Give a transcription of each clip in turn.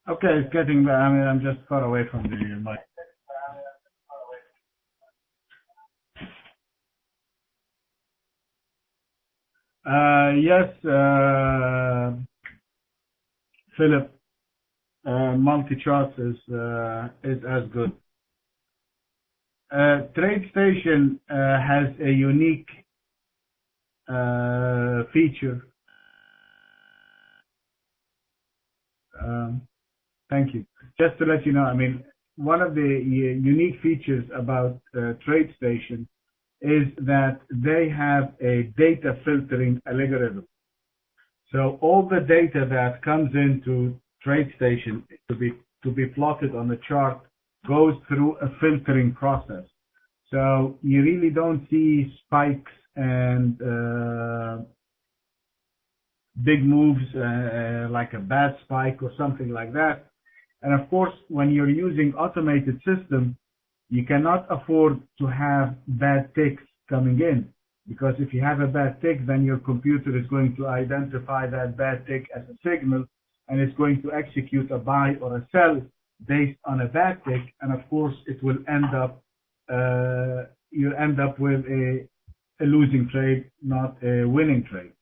Okay, it's getting better. I mean, I'm just far away from the mic. Yes, Philip, multi-charts is as good. TradeStation has a unique feature. Thank you. Just to let you know, I mean, one of the unique features about TradeStation is that they have a data filtering algorithm. So all the data that comes into TradeStation to be plotted on the chart goes through a filtering process. So you really don't see spikes and big moves like a bad spike or something like that. And of course, when you're using automated system, you cannot afford to have bad ticks coming in, because if you have a bad tick, then your computer is going to identify that bad tick as a signal, and it's going to execute a buy or a sell based on a bad tick, and of course it will end up you'll end up with a losing trade, not a winning trade.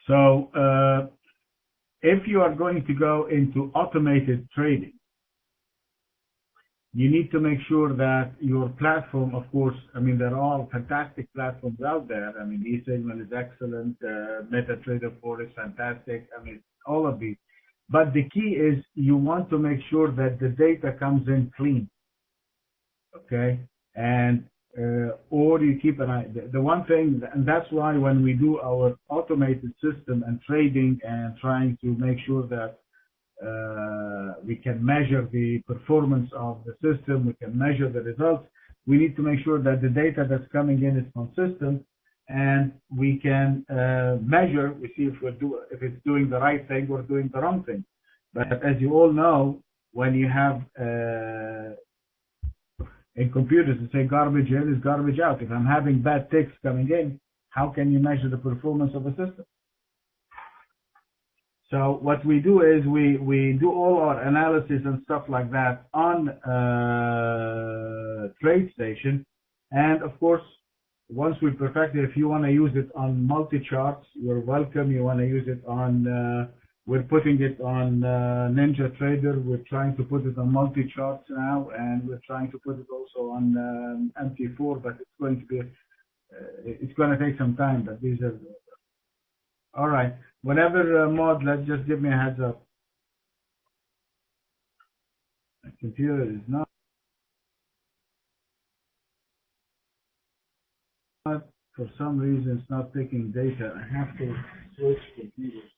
So if you are going to go into automated trading, you need to make sure that your platform, of course, I mean, there are all fantastic platforms out there. I mean, eSignal is excellent, MetaTrader 4 is fantastic. I mean, all of these. But the key is you want to make sure that the data comes in clean, okay? And or you keep an eye. The one thing, and that's why when we do our automated system and trading and trying to make sure that we can measure the performance of the system, we can measure the results, we need to make sure that the data that's coming in is consistent, and we can measure, we see if it's doing the right thing or doing the wrong thing. But as you all know, when you have in computers, to say garbage in is garbage out. If I'm having bad ticks coming in, how can you measure the performance of a system? So what we do is we do all our analysis and stuff like that on TradeStation, and of course, once we perfect it, if you want to use it on multi-charts, you're welcome. You want to use it on we're putting it on NinjaTrader. We're trying to put it on multi-charts now, and we're trying to put it also on MT4, but it's going to be it's going to take some time. But these are all right. Whenever mod, let's just give me a heads up. My computer is not for some reason it's not taking data. I have to switch computers.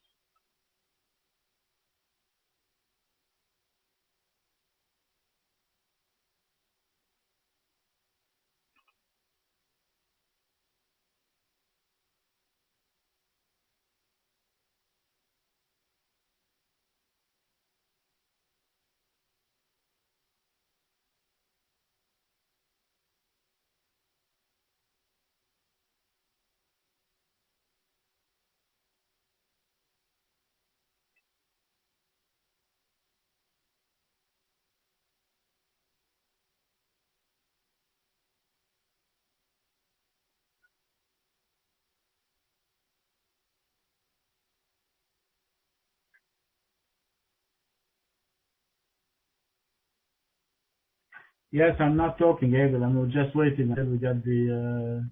Yes, I'm not talking, Abel. I'm just waiting until we get the.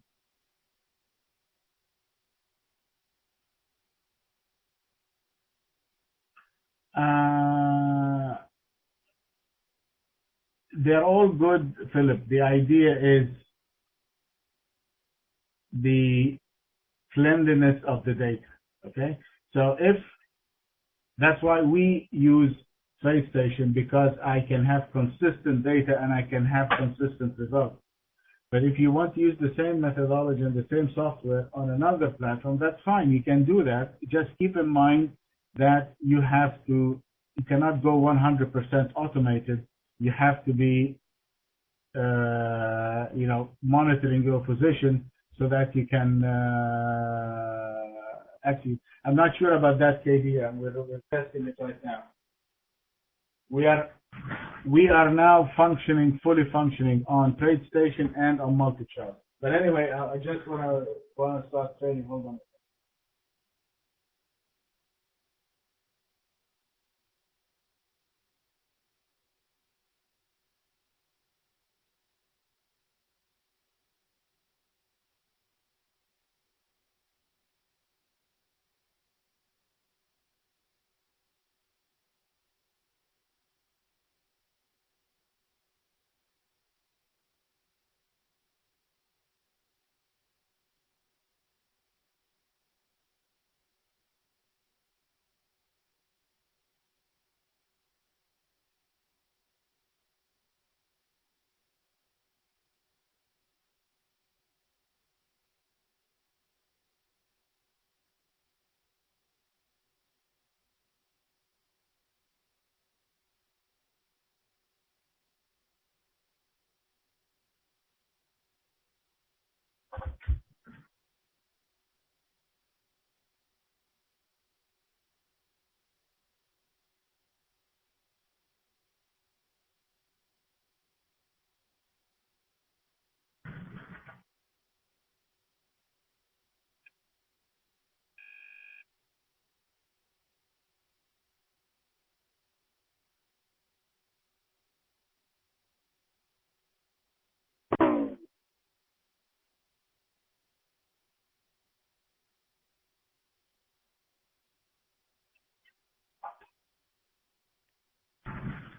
They're all good, Philip. The idea is the cleanliness of the data. Okay, so if that's why we use TradeStation, because I can have consistent data and I can have consistent results. But if you want to use the same methodology and the same software on another platform, that's fine. You can do that. Just keep in mind that you cannot go 100% automated. You have to be, monitoring your position so that you can actually. I'm not sure about that, KD. We're testing it right now. We are now fully functioning on TradeStation and on multi-chart. But anyway, I just wanna start trading. Hold on.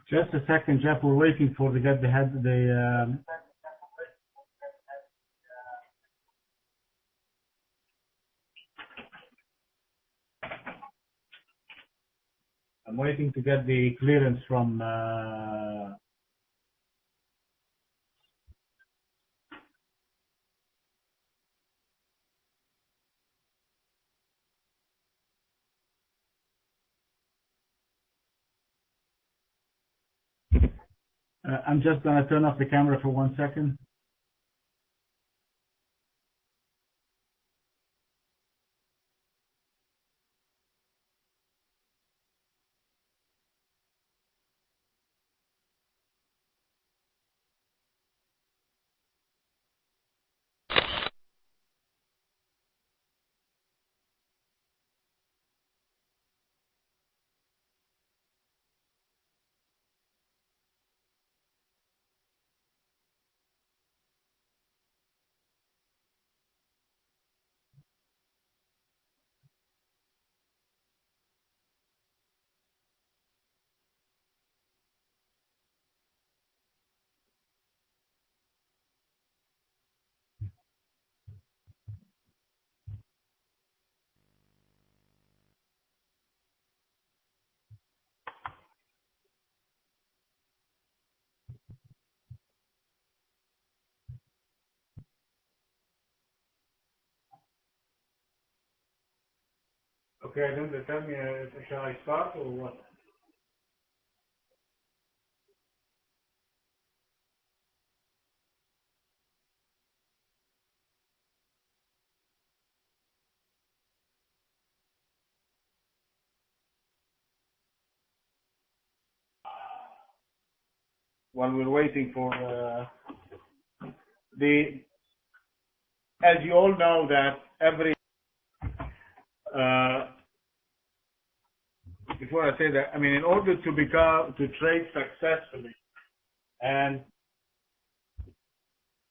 Just a second, Jeff. We're waiting for I'm waiting to get the clearance from. I'm just gonna turn off the camera for 1 second. Okay, then tell me, shall I start or what? While we're waiting for as you all know that before I say that, I mean, in order to trade successfully and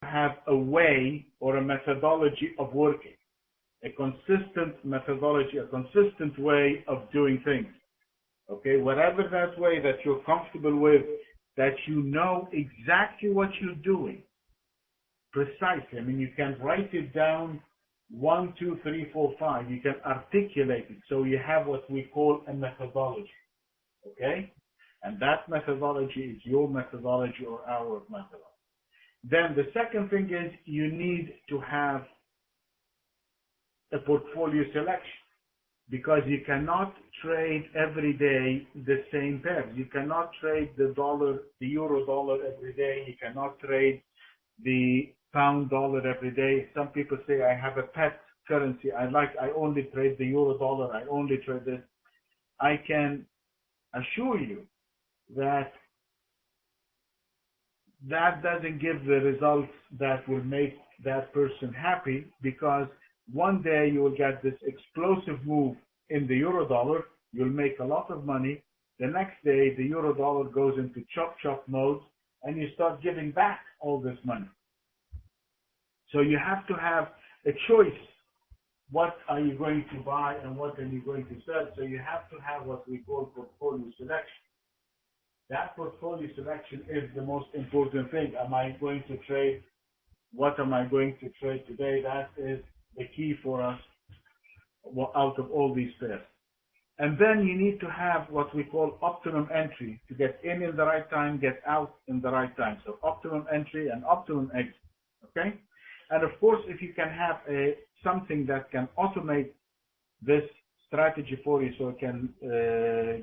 have a way or a methodology of working, a consistent methodology, a consistent way of doing things. Okay, whatever that way that you're comfortable with, that you know exactly what you're doing precisely. I mean, you can write it down 1, 2, 3, 4, 5. You can articulate it so you have what we call a methodology. Okay, and that methodology is your methodology or our methodology. Then the second thing is you need to have a portfolio selection, because you cannot trade every day the same pairs. You cannot trade the euro dollar every day. You cannot trade the pound dollar every day. Some people say, I have a pet currency. I only trade the euro dollar. I only trade this. I can assure you that doesn't give the results that will make that person happy, because one day you will get this explosive move in the euro dollar, you'll make a lot of money. The next day the euro dollar goes into chop mode and you start giving back all this money. So you have to have a choice. What are you going to buy and what are you going to sell? So you have to have what we call portfolio selection. That portfolio selection is the most important thing. Am I going to trade? What am I going to trade today? That is the key for us out of all these pairs. And then you need to have what we call optimum entry, to get in the right time, get out in the right time. So optimum entry and optimum exit. Okay? And of course, if you can have something that can automate this strategy for you, so it can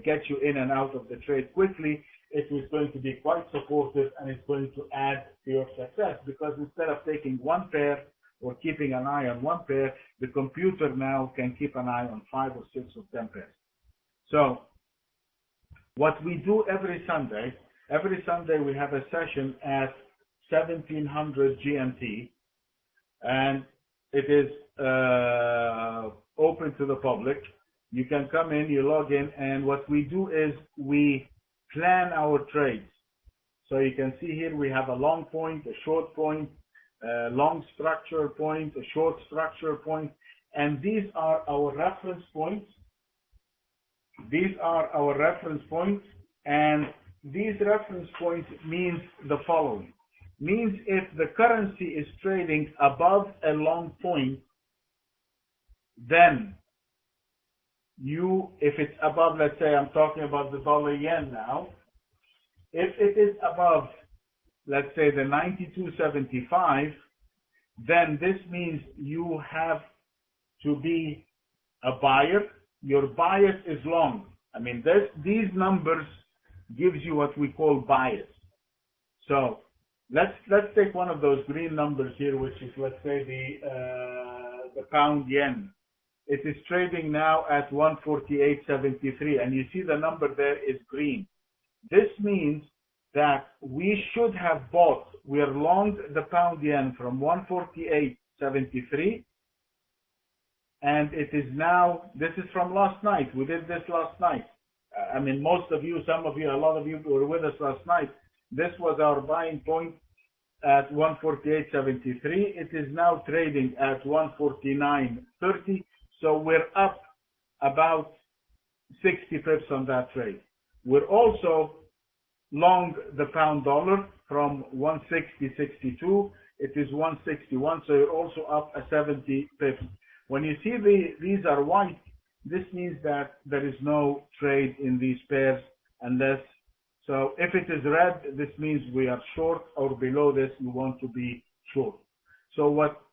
get you in and out of the trade quickly, it is going to be quite supportive and it's going to add to your success, because instead of taking one pair or keeping an eye on one pair, the computer now can keep an eye on 5 or 6 or 10 pairs. So what we do every Sunday we have a session at 1700 GMT, and it is open to the public. You can come in, you log in, and what we do is we plan our trades. So you can see here we have a long point, a short point, a long structure point, a short structure point, and these are our reference points. These are our reference points, and these reference points means the following. Means if the currency is trading above a long point, then if it's above, let's say I'm talking about the dollar yen now, if it is above, let's say the 92.75, then this means you have to be a buyer. Your bias is long. I mean, these numbers gives you what we call bias. So let's take one of those green numbers here, which is, let's say, the pound yen. It is trading now at 148.73, and you see the number there is green. This means that we should have bought. We are long the pound yen from 148.73, and it is now. This is from last night. We did this last night. I mean, most of you, some of you, a lot of you were with us last night. This was our buying point at 148.73. It is now trading at 149.30. So we're up about 60 pips on that trade. We're also long the pound dollar from 160.62. It is 161. So you're also up a 70 pips. When you see these are white, this means that there is no trade in these pairs unless. So if it is red, this means we are short, or below this, you want to be short. So what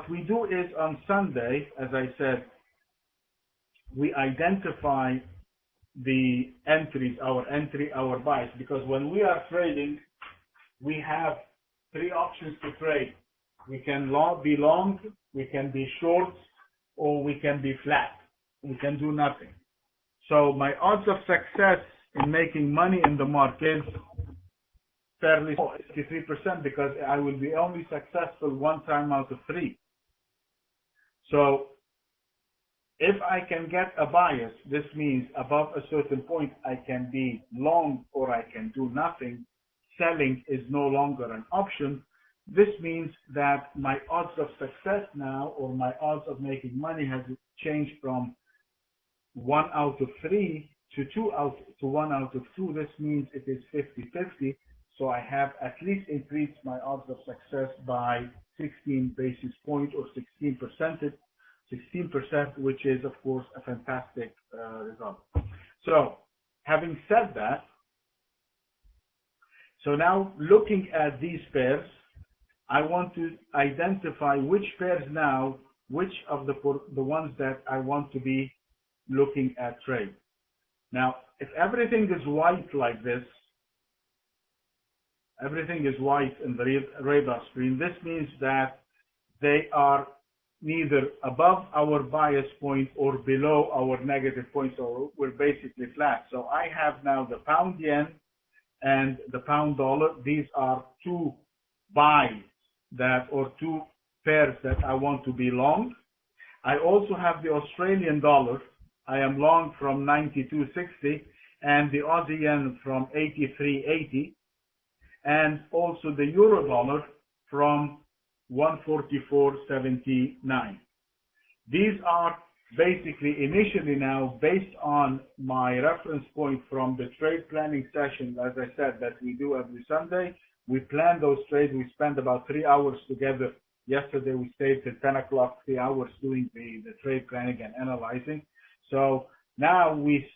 we do is on Sunday, as I said, we identify the entries, our entry, our buys, because when we are trading, we have 3 options to trade. We can be long, we can be short, or we can be flat. We can do nothing. So my odds of success in making money in the market fairly small, 63%, because I will be only successful 1 time out of 3. So if I can get a bias, this means above a certain point I can be long or I can do nothing. Selling is no longer an option. This means that my odds of success now, or my odds of making money, has changed from 1 out of 3 to 1 out of 2. This means it is 50-50. So I have at least increased my odds of success by 16 basis points, or 16%, which is of course a fantastic result. So having said that, so now looking at these pairs, I want to identify which pairs now, which of the ones that I want to be looking at trade. Now, if everything is white like this, everything is white in the radar screen, this means that they are neither above our bias point or below our negative point, so we're basically flat. So I have now the pound yen and the pound dollar. These are two buys that, or two pairs that I want to be long. I also have the Australian dollar. I am long from 92.60 and the Aussie yen from 83.80 and also the euro dollar from 144.79. These are basically initially now based on my reference point from the trade planning session, as I said, that we do every Sunday. We plan those trades. We spend about 3 hours together. Yesterday we stayed till 10 o'clock, 3 hours doing the trade planning and analyzing. So now we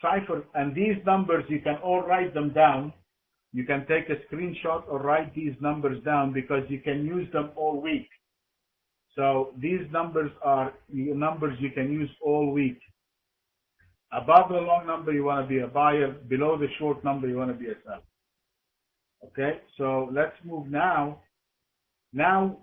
cipher, and these numbers, you can all write them down. You can take a screenshot or write these numbers down because you can use them all week. So these numbers are numbers you can use all week. Above the long number, you want to be a buyer. Below the short number, you want to be a seller. Okay, so let's move now. Now,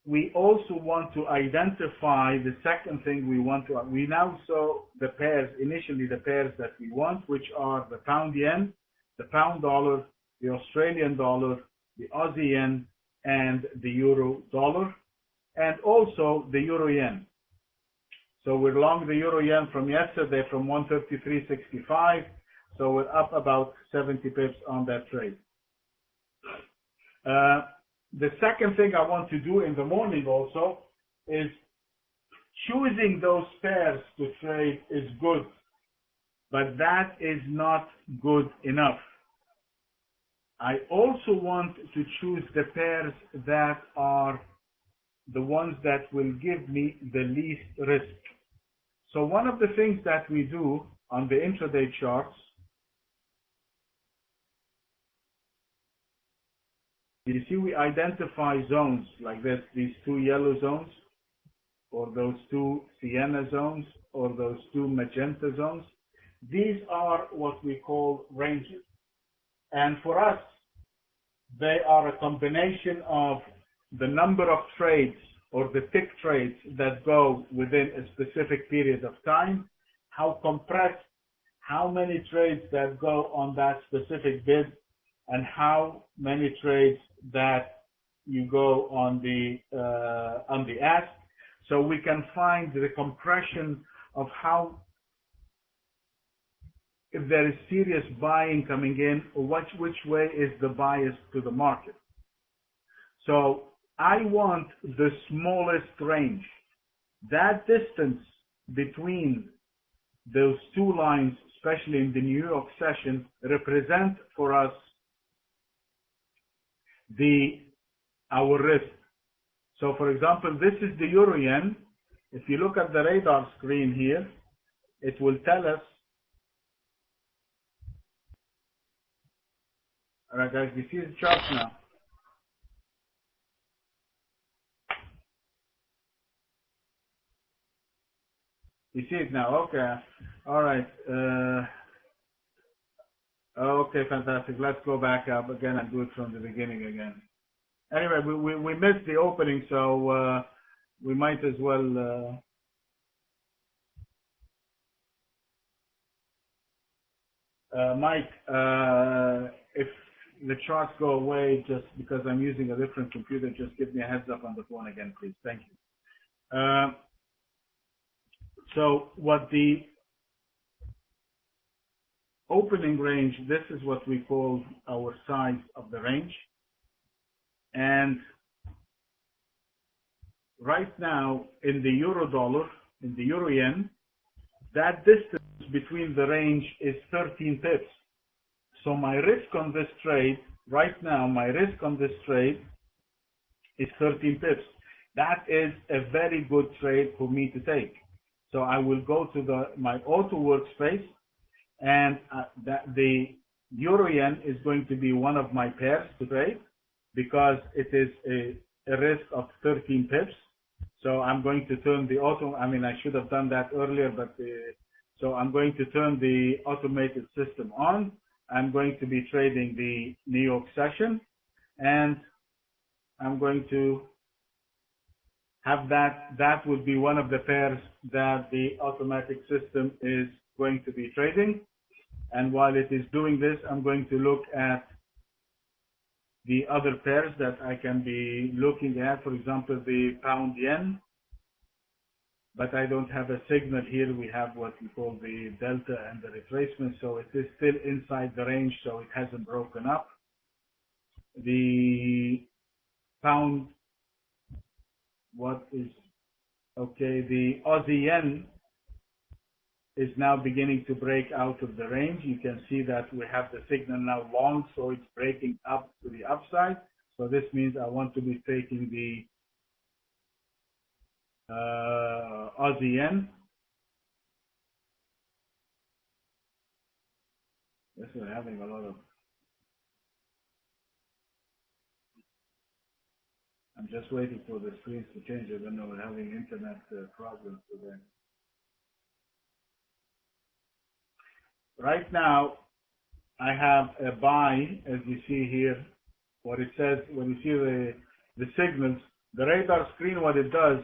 we also want to identify the second thing we want to. We now saw the pairs, initially the pairs that we want, which are the pound yen, the pound dollar, the Australian dollar, the Aussie yen, and the euro dollar, and also the euro yen. So we're long the euro yen from yesterday from 133.65, so we're up about 70 pips on that trade. The second thing I want to do in the morning also is choosing those pairs to trade is good, but that is not good enough. I also want to choose the pairs that are the ones that will give me the least risk. So one of the things that we do on the intraday charts, you see we identify zones like this, these two yellow zones, or those two sienna zones, or those two magenta zones. These are what we call ranges. And for us, they are a combination of the number of trades or the tick trades that go within a specific period of time, how compressed, how many trades that go on that specific bid, and how many trades that you go on the ask. So we can find the compression of how, if there is serious buying coming in, or which way is the bias to the market. So I want the smallest range. That distance between those two lines, especially in the New York session, represent for us our risk. So for example, this is the euro yen. If you look at the radar screen here, it will tell us. All right, guys, you see the chart now. You see it now? Okay. All right. Okay, fantastic. Let's go back up again and do it from the beginning again. Anyway, we missed the opening, so we might as well. Mike, if the charts go away just because I'm using a different computer, just give me a heads up on the phone again, please. Thank you. So what the opening range, this is what we call our size of the range. And right now in the euro dollar, in the euro yen, that distance between the range is 13 pips. So my risk on this trade, right now, my risk on this trade is 13 pips. That is a very good trade for me to take. So I will go to my auto workspace, and the euro yen is going to be one of my pairs to trade because it is a risk of 13 pips. So I'm going to turn the auto. I mean, I should have done that earlier, but so I'm going to turn the automated system on. I'm going to be trading the New York session, and I'm going to have that would be one of the pairs that the automatic system is going to be trading. And while it is doing this, I'm going to look at the other pairs that I can be looking at, for example, the pound yen, but I don't have a signal here. We have what we call the delta and the retracement, so it is still inside the range, so it hasn't broken up. The pound, the Aussie yen is now beginning to break out of the range. You can see that we have the signal now long, so it's breaking up to the upside. So this means I want to be taking the Aussie yen. Yes, we're having a lot of. I'm just waiting for the screens to change. I don't know, we're having internet problems today. Right now, I have a buy, as you see here, what it says, when you see the signals, the radar screen, what it does,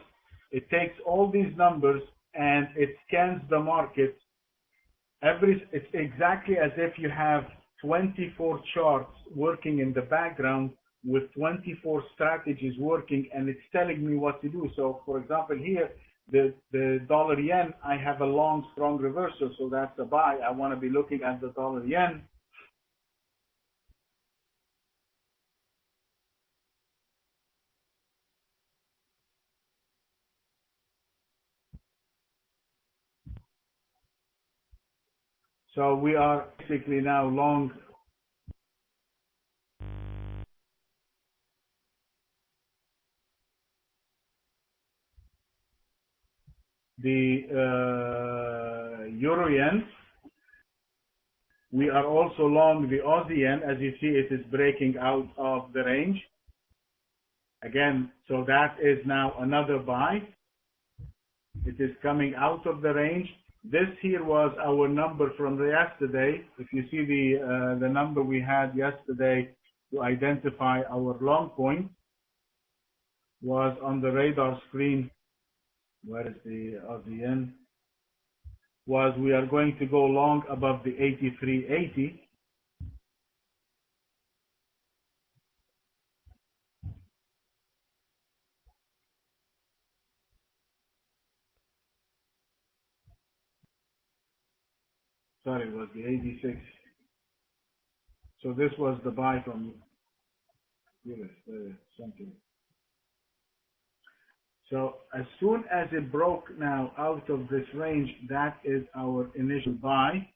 it takes all these numbers and it scans the market. It's exactly as if you have 24 charts working in the background with 24 strategies working, and it's telling me what to do. So, for example, here, the dollar yen, I have a long, strong reversal, so that's a buy. I want to be looking at the dollar yen. So we are basically now long the euro yen. We are also long the Aussie yen. As you see, it is breaking out of the range. Again, so that is now another buy. It is coming out of the range. This here was our number from yesterday. If you see the number we had yesterday to identify our long point was on the radar screen. Where is the Aussie yen? Was we are going to go long above the 83.80. Sorry, it was the 86. So this was the buy from US, something. So as soon as it broke now out of this range, that is our initial buy.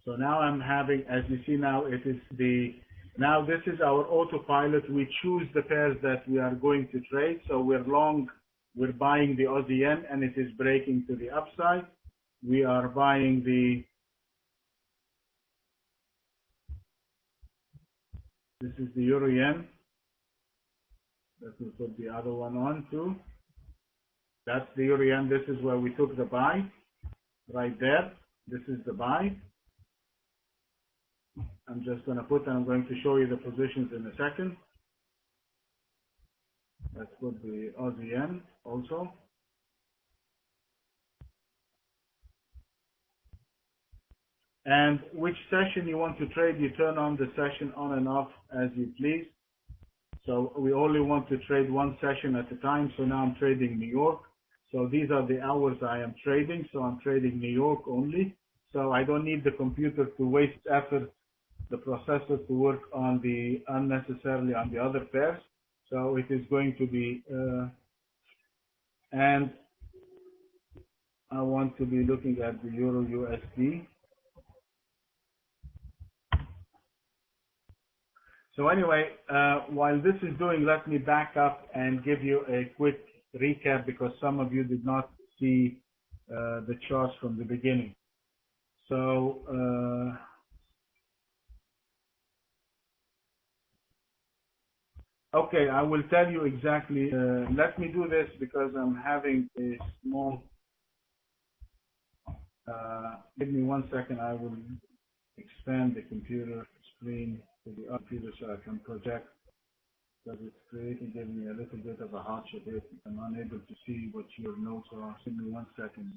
So now I'm having, as you see now, it is now this is our autopilot. We choose the pairs that we are going to trade. So we're long, we're buying the Aussie yen and it is breaking to the upside. We are buying this is the euro yen. Let me put the other one on too. That's the euro yen. This is where we took the buy. Right there. This is the buy. I'm just going to I'm going to show you the positions in a second. Let's put the Aussie yen also. And which session you want to trade, you turn on the session on and off as you please. So we only want to trade one session at a time. So now I'm trading New York. So these are the hours I am trading. So I'm trading New York only. So I don't need the computer to waste effort, the processor to work on unnecessarily on the other pairs. So it is going to be, and I want to be looking at the Euro USD. So anyway, while this is doing, let me back up and give you a quick recap because some of you did not see the charts from the beginning. So okay, I will tell you exactly. Let me do this because I'm having a small. Give me 1 second. I will expand the computer screen to the computer so I can project. because it's giving me a little bit of a hardship here. I'm unable to see what your notes are. Give me 1 second.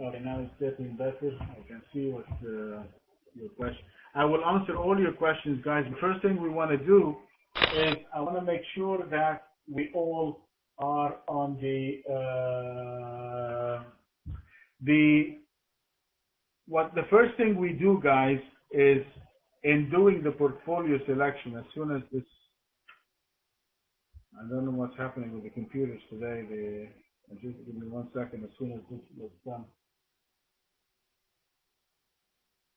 Okay, now it's getting better. I can see what your question. I will answer all your questions, guys. The first thing we want to do is I want to make sure that we all are on the first thing we do, guys, is in doing the portfolio selection. As soon as this, I don't know what's happening with the computers today. Just give me 1 second. As soon as this was done.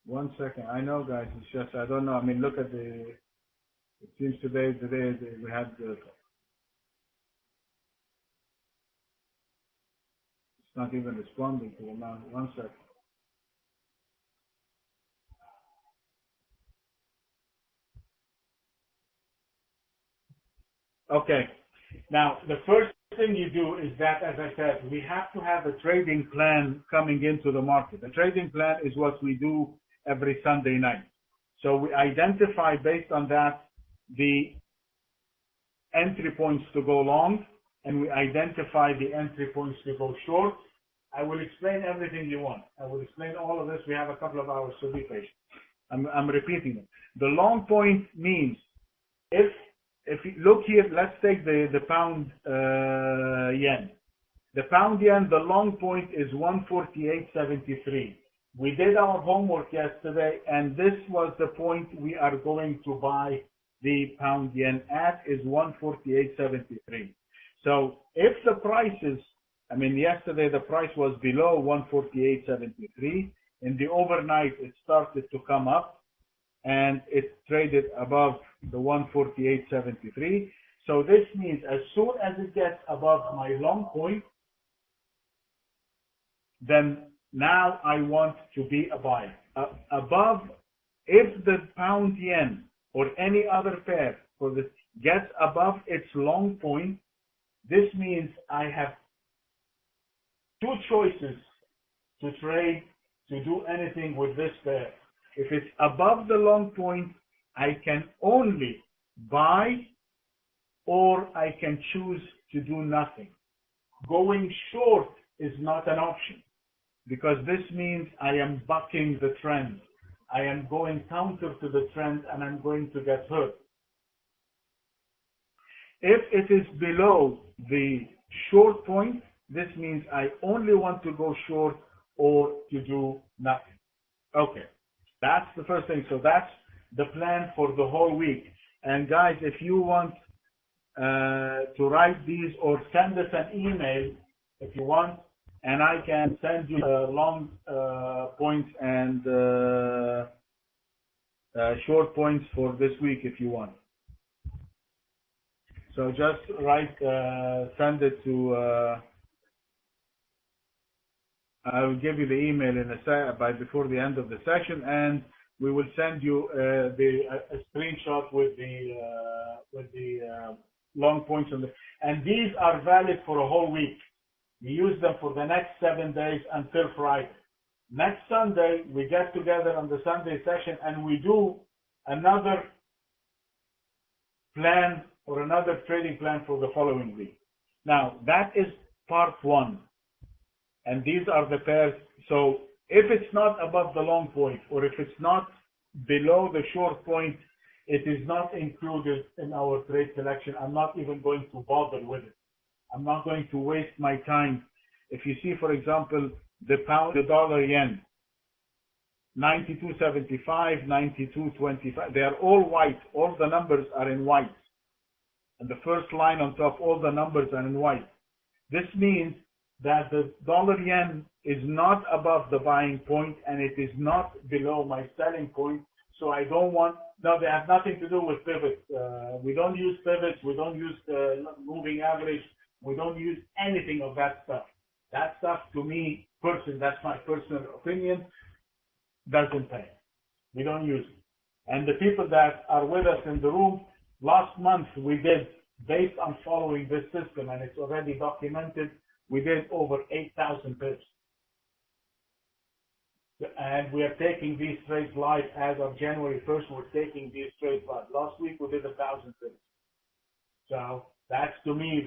1 second. I know, guys. It's just I don't know. I mean, look at the. It seems today we had the. It's not even responding to the now. 1 second. Okay. Now, the first thing you do is that, as I said, we have to have a trading plan coming into the market. The trading plan is what we do every Sunday night. So we identify based on that the entry points to go long, and we identify the entry points to go short. I will explain everything you want. I will explain all of this. We have a couple of hours, so be patient. I'm repeating it. The long point means if you look here, let's take the pound yen. The pound yen, the long point is 148.73. We did our homework yesterday, and this was the point we are going to buy the pound yen at, is 148.73. So if the prices, yesterday the price was below 148.73. In the overnight, it started to come up, and it traded above the 148.73. So this means as soon as it gets above my long point, then now I want to be a buyer. Above, if the pound yen or any other pair gets above its long point, this means I have two choices to trade, to do anything with this pair. If it's above the long point, I can only buy, or I can choose to do nothing. Going short is not an option, because this means I am bucking the trend. I am going counter to the trend, and I'm going to get hurt. If it is below the short point, this means I only want to go short or to do nothing. Okay, that's the first thing. So that's the plan for the whole week. And guys, if you want to write these or send us an email if you want, and I can send you long points and short points for this week if you want. So just write, send it to, I will give you the email before the end of the session, and we will send you a screenshot with the long points on and these are valid for a whole week. We use them for the next 7 days until Friday. Next Sunday, we get together on the Sunday session and we do another plan or another trading plan for the following week. Now, that is part one. And these are the pairs. So if it's not above the long point, or if it's not below the short point, it is not included in our trade selection. I'm not even going to bother with it. I'm not going to waste my time. If you see, for example, the dollar yen, 92.75, 92.25, they are all white. All the numbers are in white. And the first line on top, all the numbers are in white. This means that the dollar yen is not above the buying point and it is not below my selling point. So I don't want, no, they have nothing to do with pivots. We don't use pivots. We don't use the moving average. We don't use anything of that stuff. That stuff, to me, that's my personal opinion, doesn't pay. We don't use it. And the people that are with us in the room, Last month we did, based on following this system, and it's already documented, we did over 8,000 pips. And we are taking these trades live as of January 1st. We're taking these trades live. Last week we did 1,000 pips. So that's, to me, if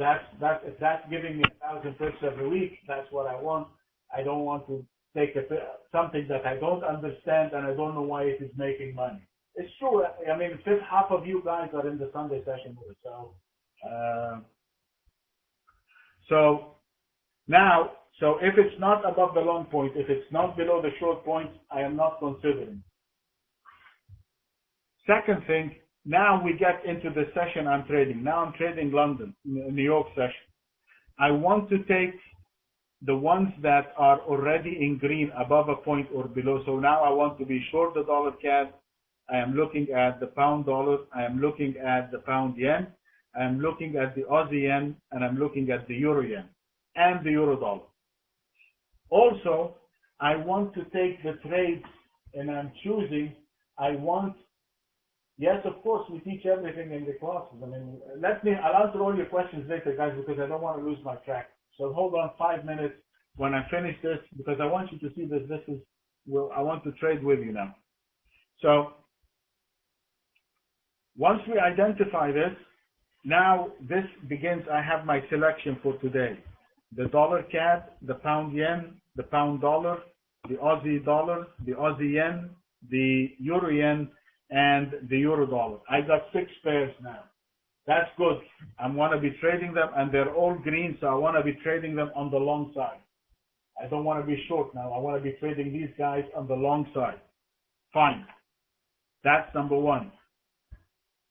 that's giving me 1,000 pips every week, that's what I want. I don't want to take something that I don't understand and I don't know why it is making money. It's true. I mean, half of you guys are in the Sunday session with us. So now, so if it's not above the long point, if it's not below the short point, I am not considering. Second thing, now we get into the session I'm trading. Now I'm trading London, New York session. I want to take the ones that are already in green above a point or below. So now I want to be short the dollar CAD. I am looking at the pound dollar. I am looking at the pound yen. I am looking at the Aussie yen, and I'm looking at the euro yen and the euro dollar. Also, I want to take the trades, and I'm choosing, yes, of course, we teach everything in the classes. I mean, I'll answer all your questions later, guys, because I don't want to lose my track. So hold on 5 minutes when I finish this, because I want you to see that I want to trade with you now. So once we identify this, now this begins, I have my selection for today. The dollar CAD, the pound yen, the pound dollar, the Aussie yen, the euro yen, and the euro dollar. I got 6 pairs now. That's good. I want to be trading them, and they're all green, so I want to be trading them on the long side. I don't want to be short now. I want to be trading these guys on the long side. Fine. That's number one.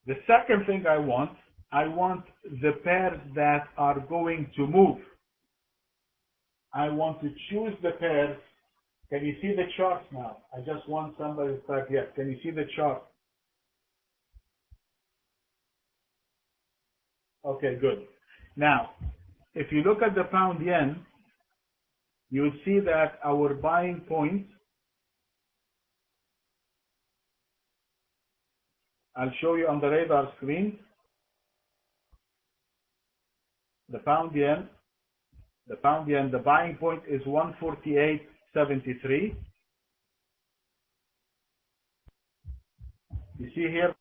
The second thing I want the pairs that are going to move. I want to choose the pairs. Can you see the charts now? I just want somebody to type yes. Can you see the chart? Okay, good. Now, if you look at the pound yen, you will see that our buying point, I'll show you on the radar screen, the pound yen, the buying point is 148.73. You see here,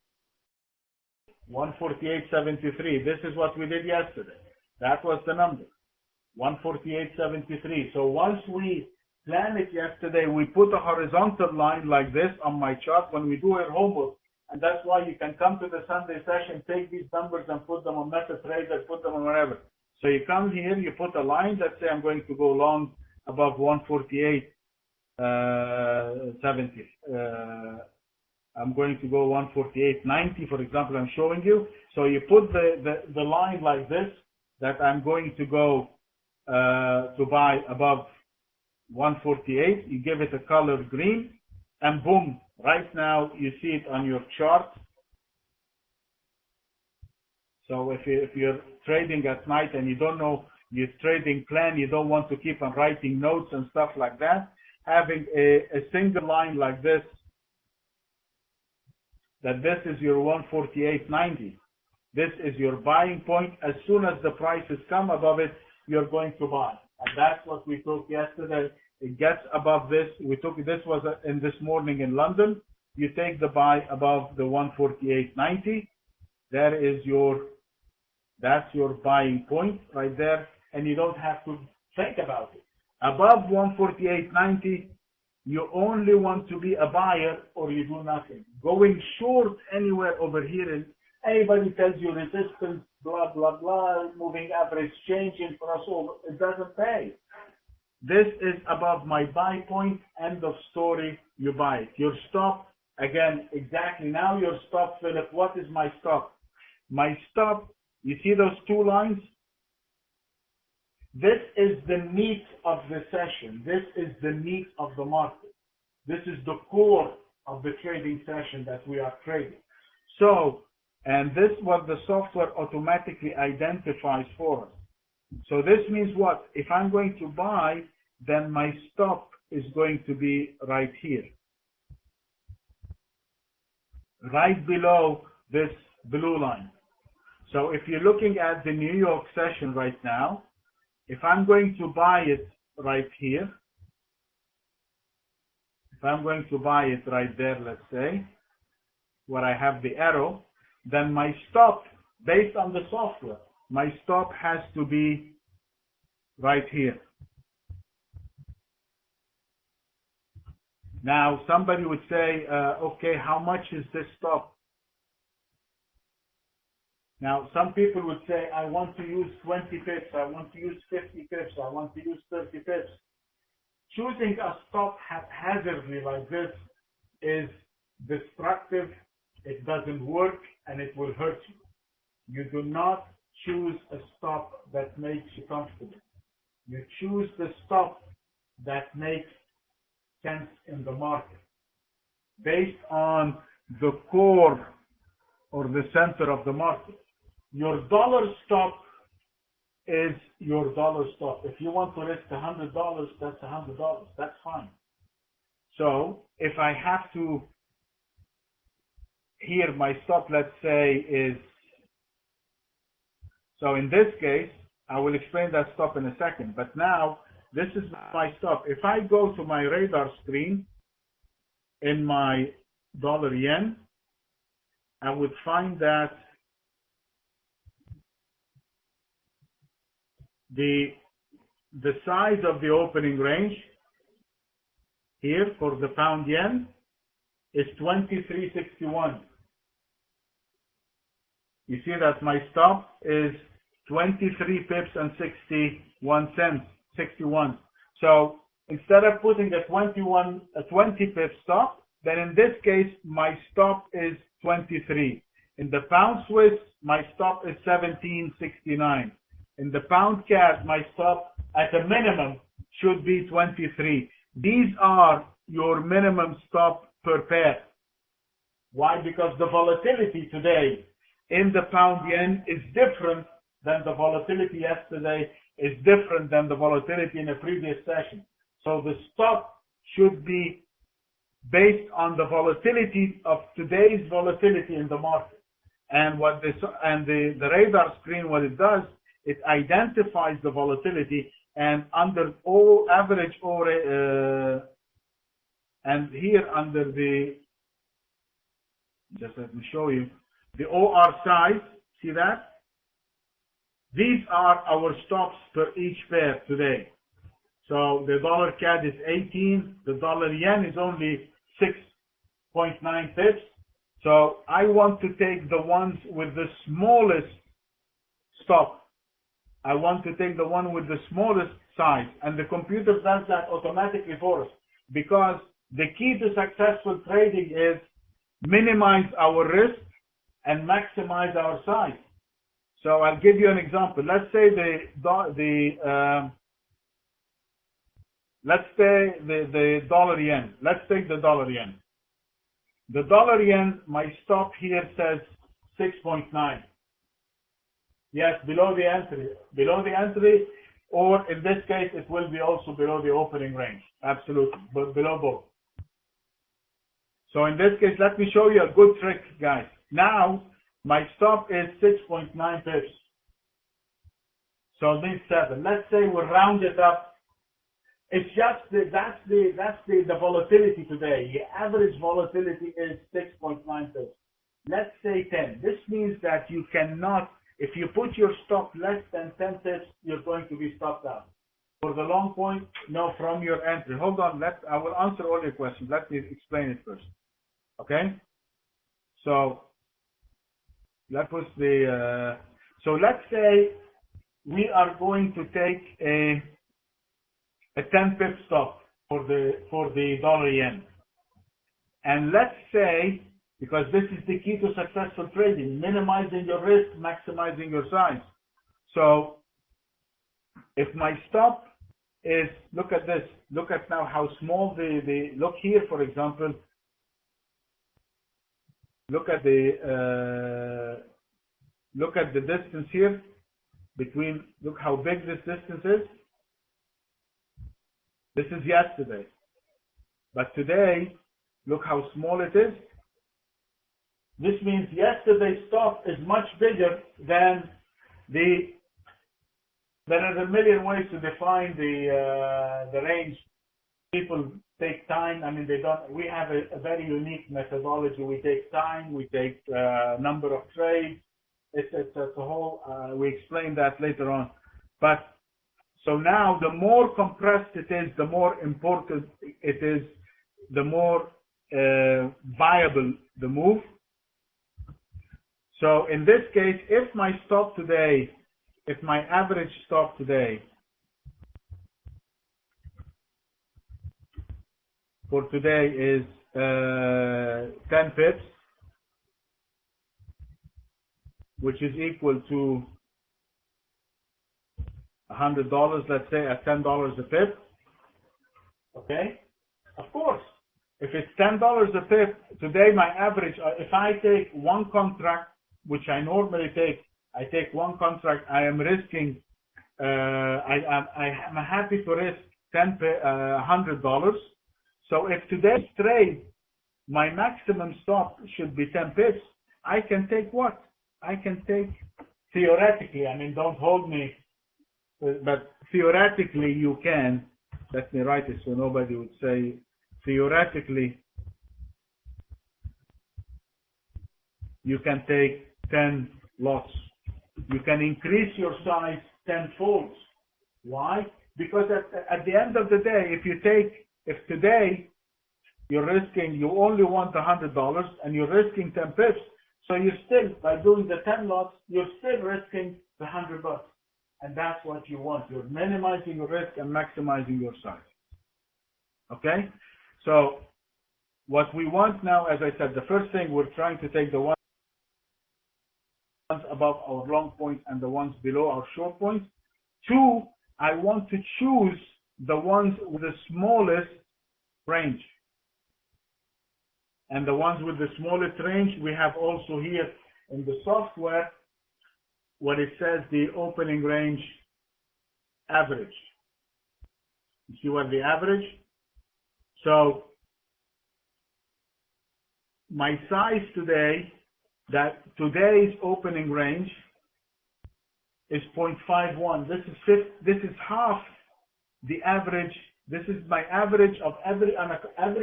148.73. This is what we did yesterday. That was the number, 148.73. So once we planned it yesterday, we put a horizontal line like this on my chart when we do our homework. And that's why you can come to the Sunday session, take these numbers and put them on MetaTrader, put them on wherever. So you come here, you put a line that say I'm going to go long above 148.70. I'm going to go 148.90, for example, I'm showing you. So you put the line like this, that I'm going to go to buy above 148. You give it a color green, and boom, right now you see it on your chart. So if you're trading at night and you don't know your trading plan, you don't want to keep on writing notes and stuff like that, having a single line like this, that this is your 148.90. This is your buying point. As soon as the prices come above it, you're going to buy. And that's what we took yesterday. It gets above this. We took, this was in this morning in London. You take the buy above the 148.90. That's your buying point right there. And you don't have to think about it. Above 148.90, you only want to be a buyer or you do nothing. Going short anywhere over here, and anybody tells you resistance, blah, blah, blah, moving average changing for us all, it doesn't pay. This is above my buy point, end of story, you buy it. Your stop, again, exactly now your stop, Philip, what is my stop? My stop, you see those two lines? This is the meat of the session. This is the meat of the market. This is the core of the trading session that we are trading. So, and this is what the software automatically identifies for us. So this means what? If I'm going to buy, then my stop is going to be right here. Right below this blue line. So if you're looking at the New York session right now, if I'm going to buy it right here, if I'm going to buy it right there, let's say, where I have the arrow, then my stop, based on the software, my stop has to be right here. Now, somebody would say, okay, how much is this stop? Now, some people would say, I want to use 20 pips, I want to use 50 pips, I want to use 30 pips. Choosing a stop haphazardly like this is destructive, it doesn't work, and it will hurt you. You do not choose a stop that makes you comfortable. You choose the stop that makes sense in the market, based on the core or the center of the market. Your dollar stop is your dollar stop. If you want to risk $100, that's $100. That's fine. So if I have to, here my stop, let's say, is, so in this case, I will explain that stop in a second, but now this is my stop. If I go to my radar screen in my dollar yen, I would find that the size of the opening range here for the pound yen is 23.61. You see that my stop is 23 pips and 61 cents, 61. So instead of putting a 20 pip stop, then in this case my stop is 23. In the pound Swiss, my stop is 17.69. In the pound CAD, my stop at a minimum should be 23. These are your minimum stop per pair. Why? Because the volatility today in the pound yen is different than the volatility yesterday, is different than the volatility in a previous session. So the stop should be based on the volatility of today's volatility in the market. And what this, and the radar screen, what it does, it identifies the volatility, and under all average or and here under the, just let me show you, the OR size, see that? These are our stops per each pair today. So the dollar CAD is 18, the dollar yen is only 6.9 pips. So I want to take the ones with the smallest stop. I want to take the one with the smallest size, and the computer does that automatically for us, because the key to successful trading is minimize our risk and maximize our size. So I'll give you an example. Let's say let's say the dollar yen. Let's take the dollar yen. The dollar yen, my stop here says 6.9. Yes, below the entry, or in this case, it will be also below the opening range. Absolutely, but below both. So in this case, let me show you a good trick, guys. Now, my stop is 6.9 pips. So this 7. Let's say we round it up. It's just that's the volatility today. The average volatility is 6.9 pips. Let's say 10. This means that you cannot, if you put your stop less than 10 pips, you're going to be stopped out. For the long point, no, from your entry. Hold on, I will answer all your questions. Let me explain it first. Okay? So let's say we are going to take a 10 pip stop for the dollar yen. And let's say, because this is the key to successful trading, minimizing your risk, maximizing your size. So if my stop is, look at this, look at now how small look here, for example, look at the distance here between, look how big this distance is. This is yesterday. But today, look how small it is. This means yesterday's stop is much bigger than the. There are a million ways to define the range. People take time. I mean, they don't. We have a very unique methodology. We take time. We take number of trades. It's a whole. We explain that later on. But so now, the more compressed it is, the more important it is, the more viable the move. So in this case, if my stop today, if my average stop today for today is 10 pips, which is equal to $100, let's say at $10 a pip. Okay? Of course, if it's $10 a pip, today my average, if I take one contract, which I normally take, I take one contract, I am risking, I'm happy to risk $100. So if today's trade, my maximum stop should be 10 pips, I can take what? I can take, theoretically, I mean, don't hold me, but theoretically you can, let me write it so nobody would say, theoretically, you can take 10 lots. You can increase your size 10-fold. Why? Because at the end of the day, if today you're risking, you only want $100 and you're risking 10 pips, so you're still, by doing the 10 lots, you're still risking the $100. And that's what you want. You're minimizing your risk and maximizing your size. Okay? So what we want now, as I said, the first thing, we're trying to take the ones above our long point and the ones below our short point. Two, I want to choose the ones with the smallest range. And the ones with the smallest range, we have also here in the software what it says, the opening range average. You see what the average? So my size today, that today's opening range is 0.51. This is half the average. This is my average of every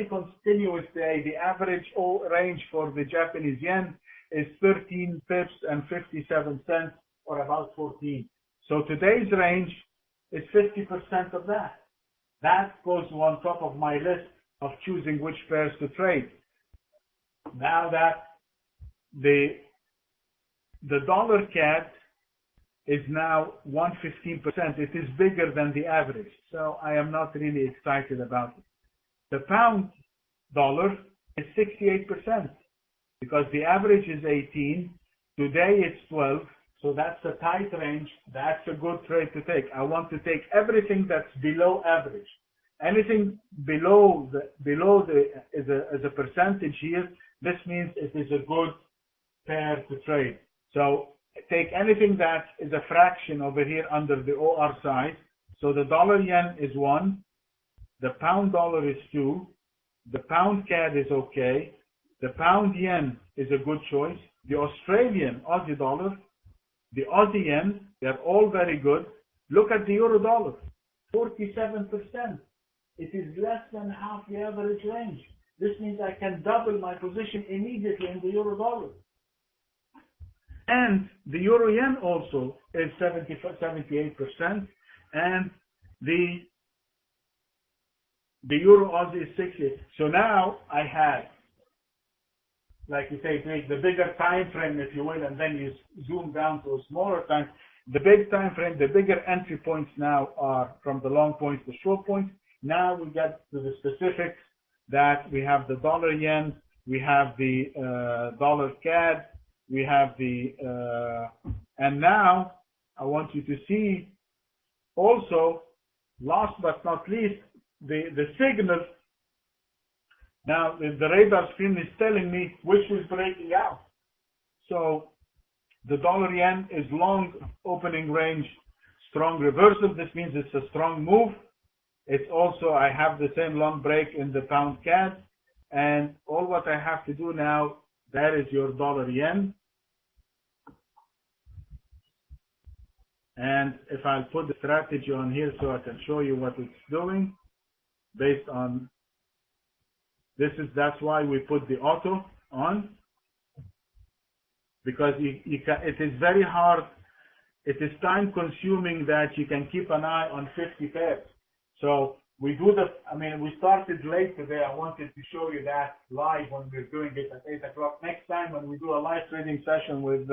continuous day. The average range for the Japanese yen is 13 pips and 57 cents, or about 14. So today's range is 50% of that. That goes on top of my list of choosing which pairs to trade. Now that the dollar CAD is now 115%. It is bigger than the average. So I am not really excited about it. The pound dollar is 68% because the average is 18. Today it's 12. So that's a tight range. That's a good trade to take. I want to take everything that's below average. Anything below is a percentage here. This means it is a good pair to trade. So take anything that is a fraction over here under the OR side. So the dollar yen is 1, the pound dollar is 2, the pound CAD is okay, the pound yen is a good choice, the Australian Aussie dollar, the Aussie yen, they're all very good. Look at the euro dollar, 47%. It is less than half the average range. This means I can double my position immediately in the euro dollar. And the euro yen also is 78%, and the euro Aussie is 60. So now I have, like you say, take the bigger time frame, if you will, and then you zoom down to a smaller time. The big time frame, the bigger entry points now are from the long points to short points. Now we get to the specifics that we have the dollar yen, we have the dollar CAD, we have the, and now I want you to see also, last but not least, the signal. Now the radar screen is telling me which is breaking out. So the dollar yen is long opening range, strong reversal. This means it's a strong move. It's also, I have the same long break in the pound CAD, and all what I have to do now That is your dollar yen. And if I put the strategy on here so I can show you what it's doing based on that's why we put the auto on, because it is very hard. It is time consuming that you can keep an eye on 50 pairs. So we we started late today. I wanted to show you that live when we're doing it at 8 o'clock. Next time when we do a live trading session with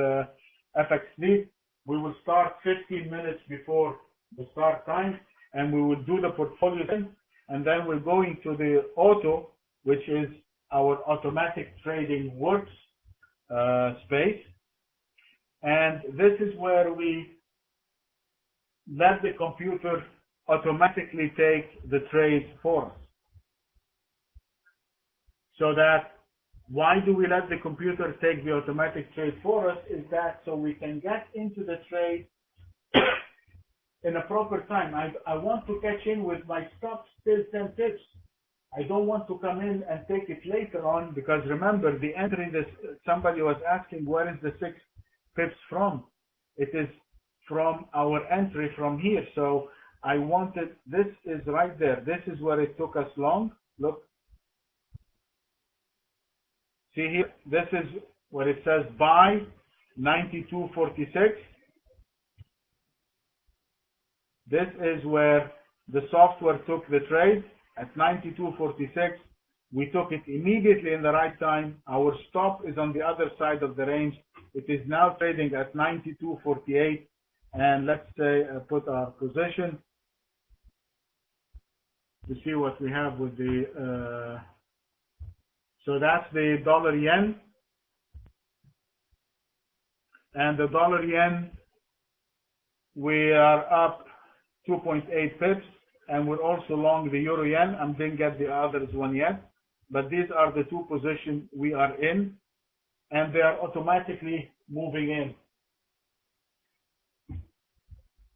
FXD, we will start 15 minutes before the start time, and we will do the portfolio thing, and then we're going to the auto, which is our automatic trading works space. And this is where we let the computer automatically take the trade for us. So that, why do we let the computer take the automatic trade for us? Is that so we can get into the trade in a proper time. I want to catch in with my stops till 10 pips. I don't want to come in and take it later on, because remember, the entry, somebody was asking, where is the 6 pips from? It is from our entry from here. So I wanted, this is right there. This is where it took us long. Look. See here, this is where it says buy 92.46. This is where the software took the trade at 92.46. We took it immediately in the right time. Our stop is on the other side of the range. It is now trading at 92.48. And let's say put our position to see what we have with the. So that's the dollar yen. And the dollar yen, we are up 2.8 pips. And we're also long the euro yen. I didn't get the others one yet. But these are the two positions we are in. And they are automatically moving in.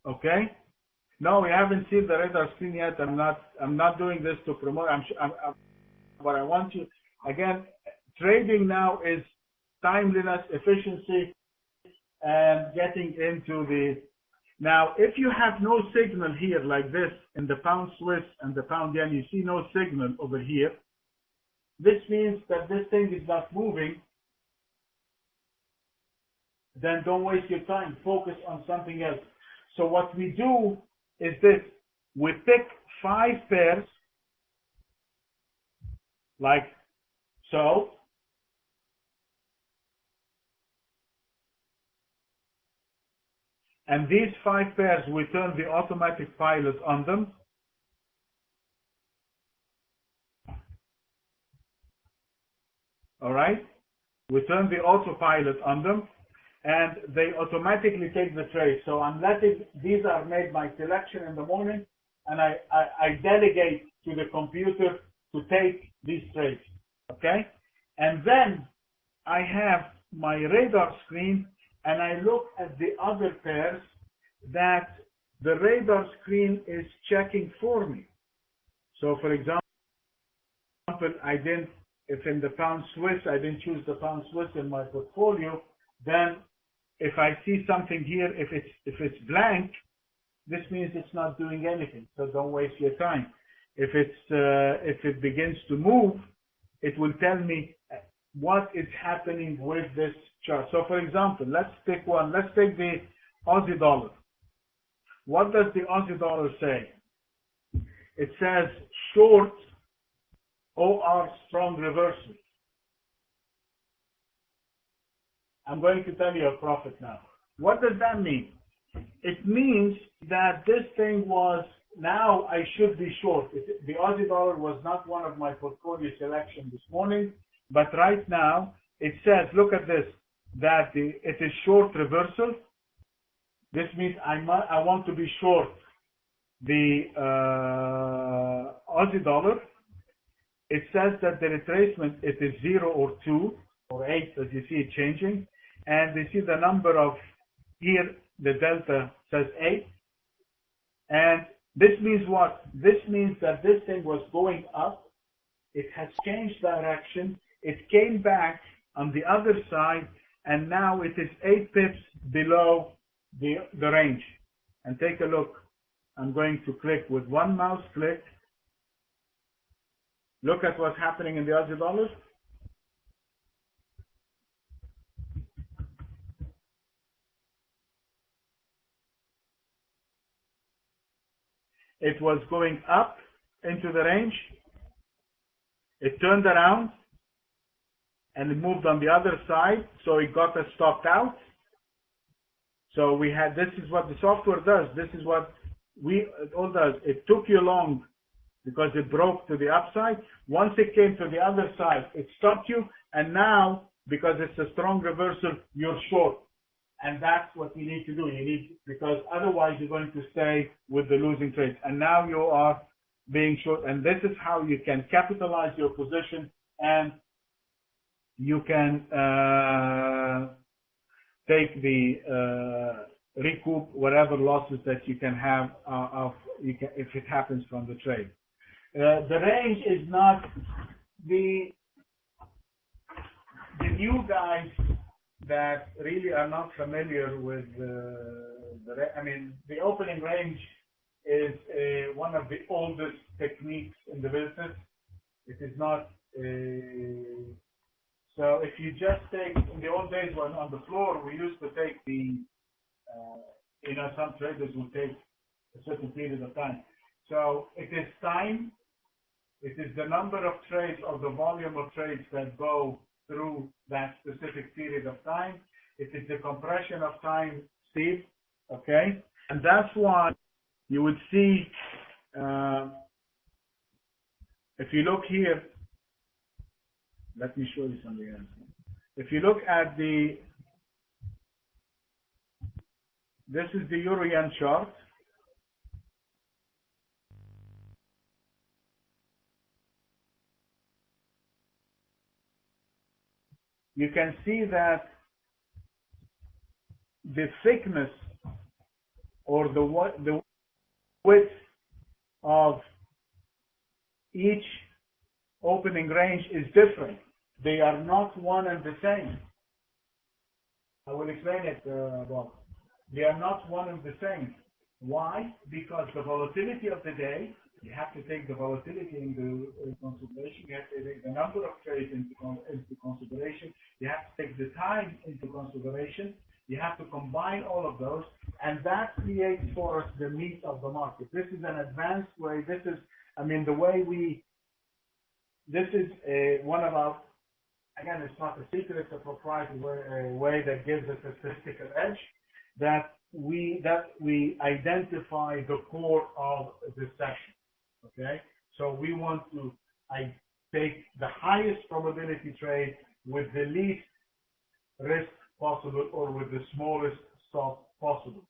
Okay? No, we haven't seen the radar screen yet. I'm not doing this to promote. But I want you, again, trading now is timeliness, efficiency, and getting into the. Now, if you have no signal here like this in the pound Swiss and the pound yen, you see no signal over here. This means that this thing is not moving. Then don't waste your time. Focus on something else. So what we do is this. We pick 5 pairs, like so. And these 5 pairs, we turn the automatic pilot on them. All right? We turn the autopilot on them, and they automatically take the trade. So I'm letting, these are made by selection in the morning, and I delegate to the computer to take these trades. Okay? And then I have my radar screen, and I look at the other pairs that the radar screen is checking for me. So for example, if in the pound Swiss, I didn't choose the pound Swiss in my portfolio, then if I see something here, if it's blank, this means it's not doing anything. So don't waste your time. If it begins to move, it will tell me what is happening with this chart. So for example, let's pick one. Let's take the Aussie dollar. What does the Aussie dollar say? It says short OR strong reversal. I'm going to tell you a profit now. What does that mean? It means that this thing was, now I should be short. The Aussie dollar was not one of my portfolio selection this morning, but right now it says, look at this, that it is short reversal. This means I want to be short the Aussie dollar. It says that the retracement, it is 0 or 2 or 8, as you see it changing. And you see the number of, here the delta says 8. And this means what? This means that this thing was going up. It has changed direction. It came back on the other side, and now it is 8 pips below the range. And take a look. I'm going to click with one mouse click. Look at what's happening in the Aussie dollar. It was going up into the range. It turned around and it moved on the other side, so it got us stopped out. So we had, this is what the software does. This is what it all does. It took you long because it broke to the upside. Once it came to the other side, it stopped you. And now, because it's a strong reversal, you're short. And that's what you need to do. Because otherwise you're going to stay with the losing trades. And now you are being short. And this is how you can capitalize your position, and you can take the recoup whatever losses that you can have if it happens from the trade. The range is not the new guys that really are not familiar with the opening range is one of the oldest techniques in the business. It is not so if you just take, in the old days when on the floor, we used to take some traders will take a certain period of time. So it is time, it is the number of trades or the volume of trades that go through that specific period of time. It is the compression of time, Steve, okay? And that's why you would see, if you look here, let me show you something else. If you look at this is the Euro-Yen chart. You can see that the thickness or the width of each opening range is different. They are not one and the same. I will explain it, Bob. They are not one and the same. Why? Because the volatility of the day, you have to take the volatility into consideration. You have to take the number of trades into consideration. You have to take the time into consideration. You have to combine all of those, and that creates for us the meat of the market. This is an advanced way. This is, the way this is one of our, again, it's not a secret, it's a proprietary way that gives us a statistical edge, that we identify the core of the session, okay? So we want to take the highest probability trade with the least risk possible or with the smallest stop possible.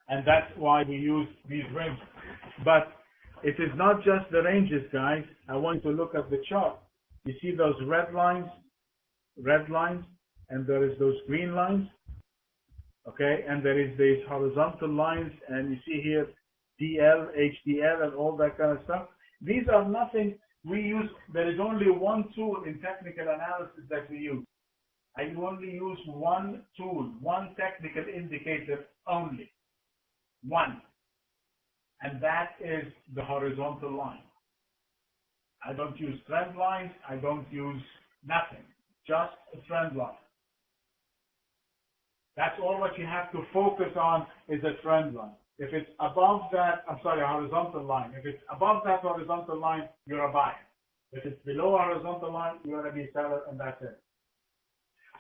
And that's why we use these ranges. But it is not just the ranges, guys. I want to look at the chart. You see those red lines, and there is those green lines, okay? And there is these horizontal lines, and you see here DL, HDL, and all that kind of stuff. These are nothing we use. There is only one tool in technical analysis that we use. I only use one tool, one technical indicator only. One. And that is the horizontal line. I don't use trend lines. I don't use nothing. Just a trend line. That's all what you have to focus on is a trend line. If it's above that, a horizontal line. If it's above that horizontal line, you're a buyer. If it's below a horizontal line, you're a seller, and that's it.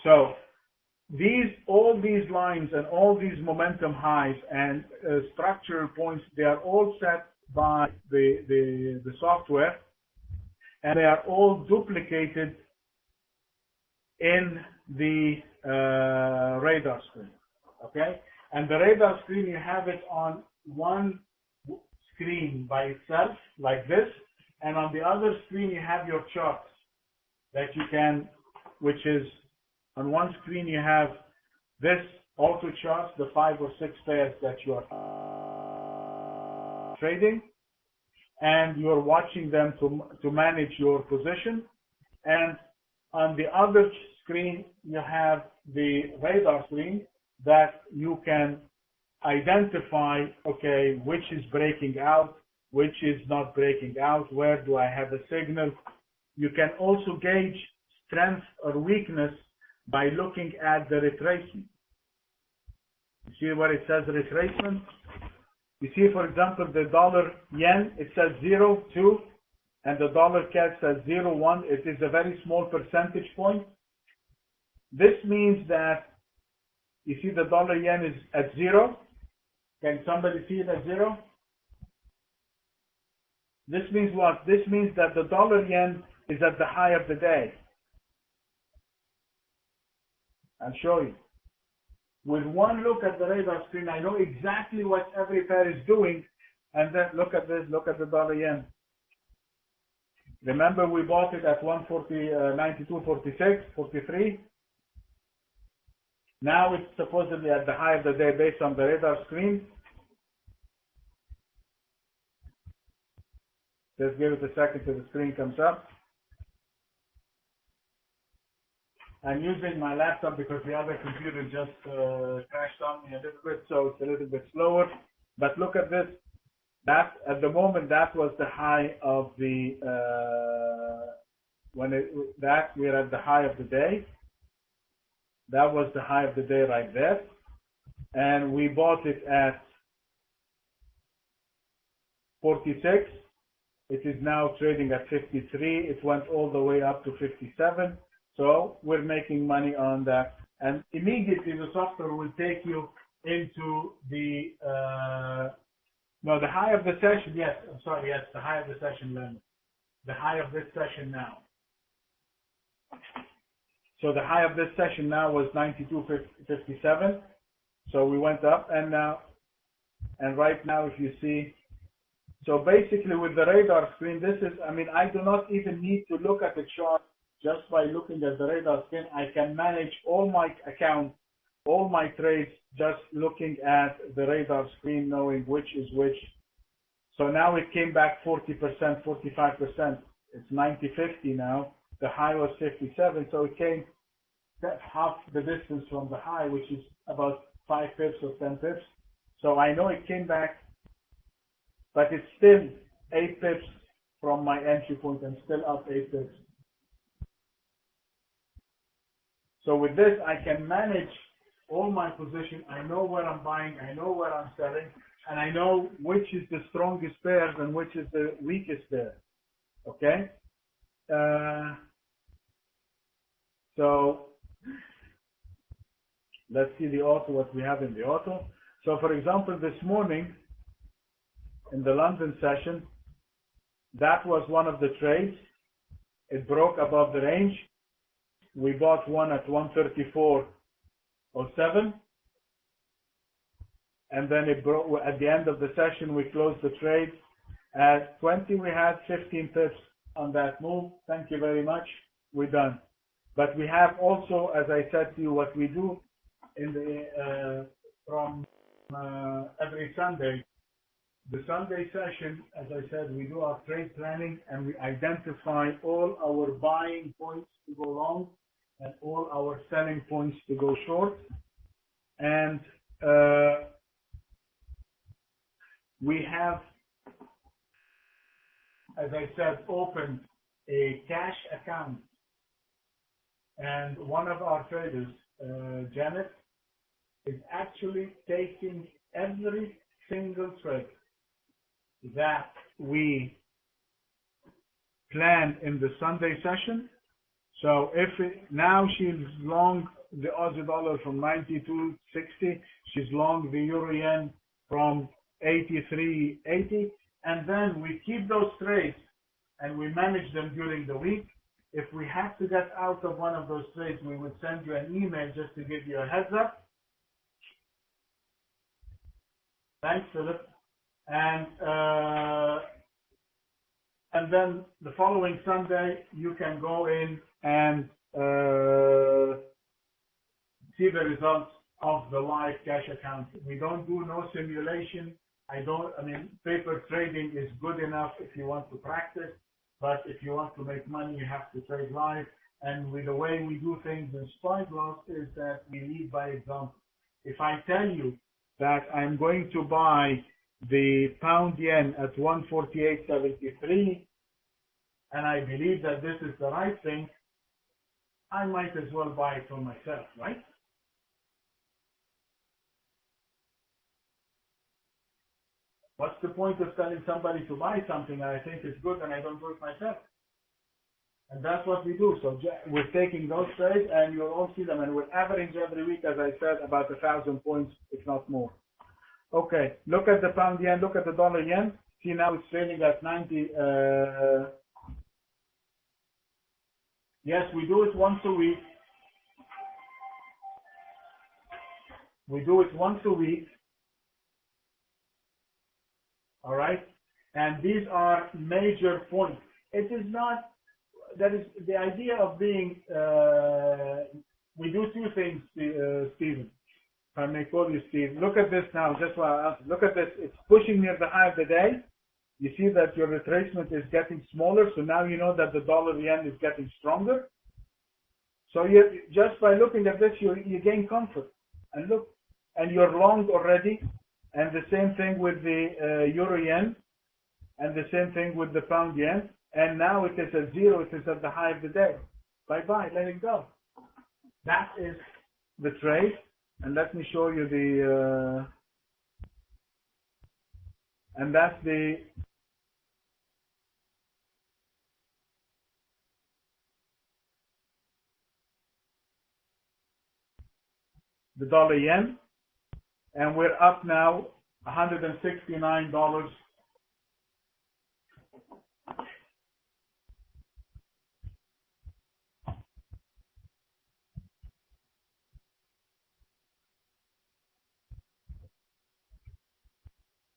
So all these lines and all these momentum highs and structural points, they are all set by the software, and they are all duplicated in the radar screen, okay? And the radar screen, you have it on one screen by itself, like this, and on the other screen, you have your charts that you can, which is, on one screen, you have this auto charts, the 5 or 6 pairs that you are trading, and you're watching them to manage your position. And on the other screen, you have the radar screen that you can identify, okay, which is breaking out, which is not breaking out, where do I have a signal. You can also gauge strength or weakness by looking at the retracement. You see where it says retracement? You see, for example, the dollar yen, it says 0.2, and the dollar CAD says 0.1. It is a very small percentage point. This means that, you see the dollar yen is at 0. Can somebody see it at 0? This means what? This means that the dollar yen is at the high of the day. I'll show you. With one look at the radar screen, I know exactly what every pair is doing. And then look at this, look at the dollar yen. Remember we bought it at 140.92.46, 43. Now it's supposedly at the high of the day based on the radar screen. Just give it a second till the screen comes up. I'm using my laptop because the other computer just crashed on me a little bit, so it's a little bit slower. But look at this. That at the moment that was the high of the we're at the high of the day. That was the high of the day right there, and we bought it at 46. It is now trading at 53. It went all the way up to 57. So we're making money on that, and immediately the software will take you into the the high of the session. Yes, I'm sorry. Yes, the high of the session limit. The high of this session now. So the high of this session now was 92.57. So we went up, and right now, if you see, so basically with the radar screen, this is. I mean, I do not even need to look at the chart. Just by looking at the radar screen, I can manage all my accounts, all my trades, just looking at the radar screen, knowing which is which. So now it came back 40%, 45%. It's 90.50 now. The high was 57, so it came half the distance from the high, which is about 5 pips or 10 pips. So I know it came back, but it's still 8 pips from my entry point and still up 8 pips. So with this, I can manage all my position. I know where I'm buying, I know where I'm selling, and I know which is the strongest pairs and which is the weakest pair. Okay? So let's see the auto, what we have in the auto. So for example, this morning in the London session, that was one of the trades. It broke above the range. We bought one at 134.07, and then it broke. At the end of the session, we closed the trade at 20. We had 15 pips on that move. Thank you very much. We're done. But we have also, as I said to you, what we do in the from every Sunday. The Sunday session, as I said, we do our trade planning and we identify all our buying points to go long and all our selling points to go short. And we have, as I said, opened a cash account. And one of our traders, Janet, is actually taking every single trade that we plan in the Sunday session. So now she's long the Aussie dollar from 92.60, she's long the Euro Yen from 83.80, and then we keep those trades and we manage them during the week. If we have to get out of one of those trades, we would send you an email just to give you a heads up. Thanks, Philip. And then the following Sunday, you can go in and see the results of the live cash account. We don't do no simulation. I mean, paper trading is good enough if you want to practice, but if you want to make money, you have to trade live. and with the way we do things in strike loss is that we lead by example. If I tell you that I'm going to buy the pound yen at 148.73, and I believe that this is the right thing, I might as well buy it for myself, right? What's the point of telling somebody to buy something I think is good and I don't do it myself? And that's what we do. So we're taking those trades, and you'll all see them, and we're average every week, as I said, about 1,000 points, if not more. Okay, look at the pound yen, look at the dollar yen. See, now it's trading at 90. Yes, we do it once a week. We do it once a week. All right, and these are major points. It is not, that is the idea of being, we do two things, Stephen, if I may call you Steve. Look at this now, just while I answer. Look at this, it's pushing near the high of the day. You see that your retracement is getting smaller, so now you know that the dollar yen is getting stronger. So you, just by looking at this, you gain comfort. And look, and you're long already. And the same thing with the euro yen, and the same thing with the pound yen. And now it is at zero, it is at the high of the day. Bye-bye, let it go. That is the trade. And let me show you the, and that's the dollar yen. And we're up now $169.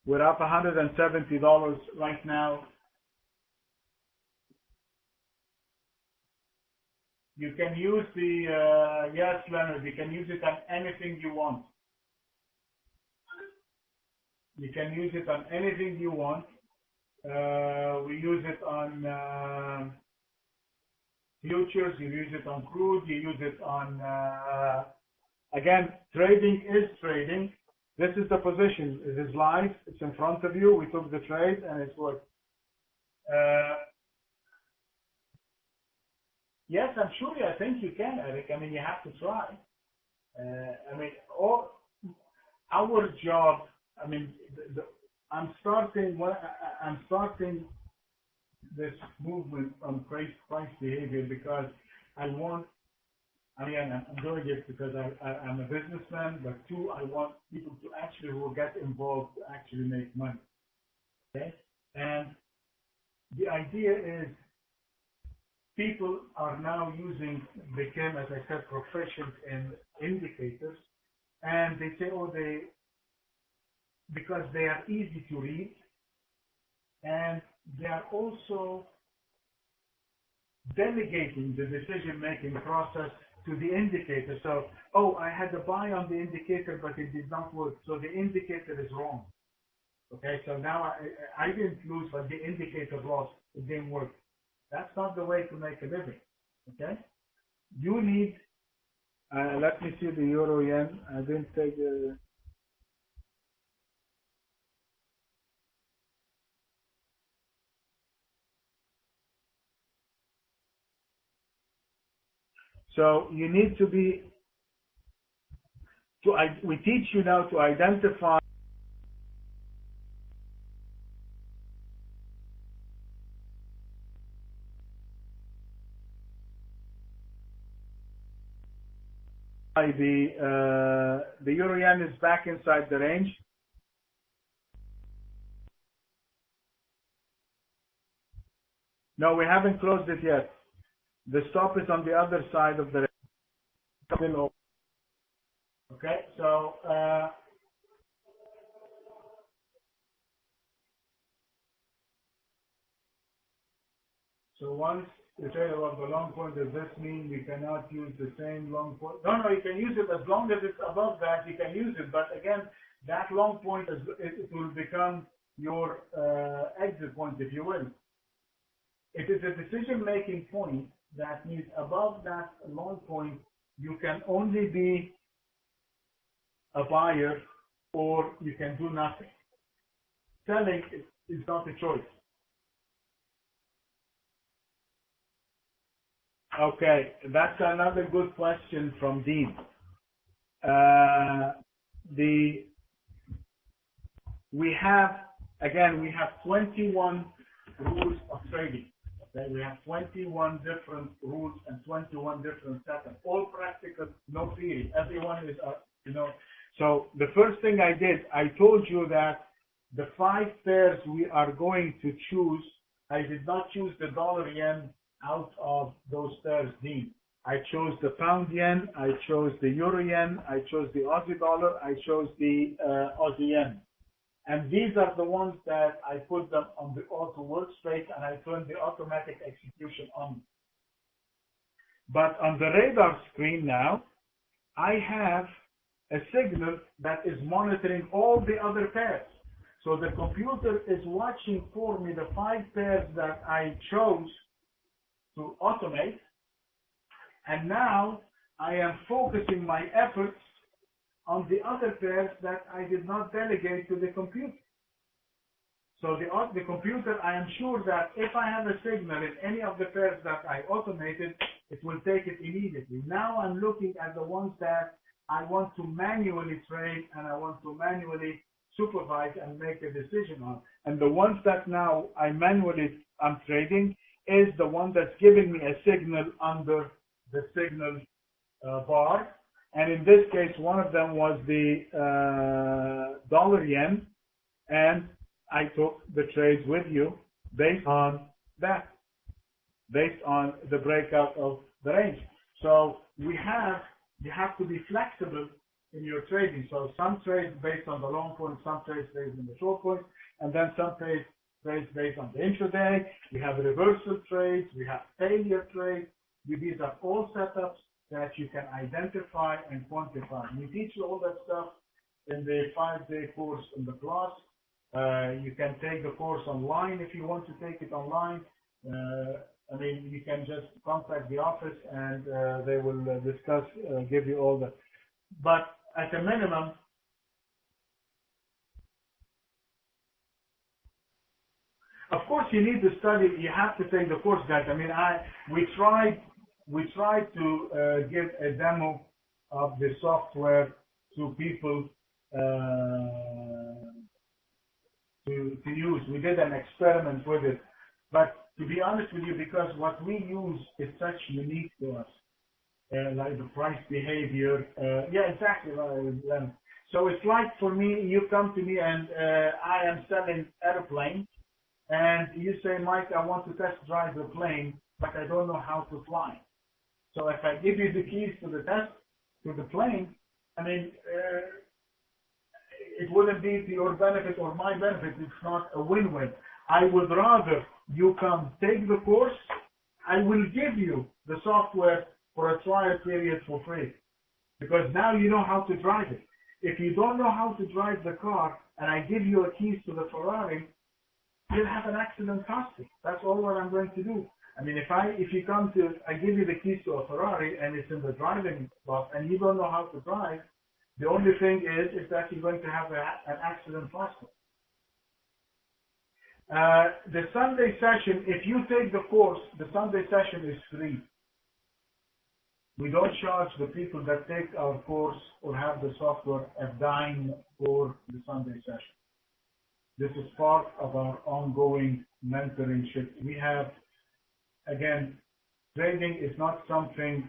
We're up $170 right now. You can use the, yes, Leonard, you can use it on anything you want. You can use it on anything you want. We use it on futures, you use it on crude, you use it on, again, trading is trading. This is the position. It is live. It's in front of you. We took the trade and it's worked. Yes, I'm sure. I think you can, Eric. I mean, you have to try. I mean, our job. I mean, I'm starting this movement on price behavior because I want. I mean, I'm doing it because I'm a businessman, but two, I want people to actually who will get involved to actually make money. Okay, and the idea is people are now became, as I said, proficient in indicators, and they say, oh, because they are easy to read, and they are also delegating the decision-making process to the indicator. So, oh, I had a buy on the indicator, but it did not work. So the indicator is wrong. Okay, so now I didn't lose, but the indicator lost. It didn't work. That's not the way to make a living. Okay, you need. Let me see the euro yen. I didn't take the. So you need to be. We teach you now to identify. The euro yen is back inside the range. No, we haven't closed it yet. The stop is on the other side of the range. Okay, so once you say about the long point, does this mean we cannot use the same long point? No, you can use it as long as it's above that. You can use it, but again, that long point it will become your exit point, if you will. It is a decision-making point that means above that long point, you can only be a buyer or you can do nothing. Selling is not a choice. Okay, that's another good question from Dean. We have 21 rules of trading. Okay, we have 21 different rules and 21 different setups, all practical, no theory. Everyone is, So the first thing I did, I told you that the 5 pairs we are going to choose, I did not choose the dollar yen out of those pairs, Dean. I chose the pound yen, I chose the euro yen, I chose the Aussie dollar, I chose the Aussie yen. And these are the ones that I put them on the auto workspace and I turned the automatic execution on. But on the radar screen now, I have a signal that is monitoring all the other pairs. So the computer is watching for me the 5 pairs that I chose to automate. And now I am focusing my efforts on the other pairs that I did not delegate to the computer. So the computer, I am sure that if I have a signal in any of the pairs that I automated, it will take it immediately. Now I'm looking at the ones that I want to manually trade and I want to manually supervise and make a decision on. And the ones that now I'm trading is the one that's giving me a signal under the signal bar. And in this case, one of them was the dollar yen, and I took the trades with you based on that, based on the breakout of the range. So you have to be flexible in your trading. So some trades based on the long point, some trades based on the short point, and then some trades based on the intraday. We have reversal trades, we have failure trades. These are all setups that you can identify and quantify. We teach you all that stuff in the 5-day course in the class. You can take the course online if you want to take it online. You can just contact the office and they will discuss, give you all the. But at a minimum, of course, you need to study. You have to take the course, guys. We tried to give a demo of the software to people to use. We did an experiment with it, but to be honest with you, because what we use is such unique to us, like the price behavior. Yeah, exactly. So it's like for me, you come to me and I am selling airplanes, and you say, Mike, I want to test drive the plane, but I don't know how to fly. So if I give you the keys to the plane, it wouldn't be to your benefit or my benefit. It's not a win-win. I would rather you come take the course. I will give you the software for a trial period for free, because now you know how to drive it. If you don't know how to drive the car and I give you a keys to the Ferrari, you'll have an accident costing. That's all what I'm going to do. If you come to, I give you the keys to a Ferrari and it's in the driving box and you don't know how to drive, the only thing is that you're going to have an accident costing. The Sunday session, if you take the course, the Sunday session is free. We don't charge the people that take our course or have the software a dime for the Sunday session. This is part of our ongoing mentorship. We have, again, trading is not something,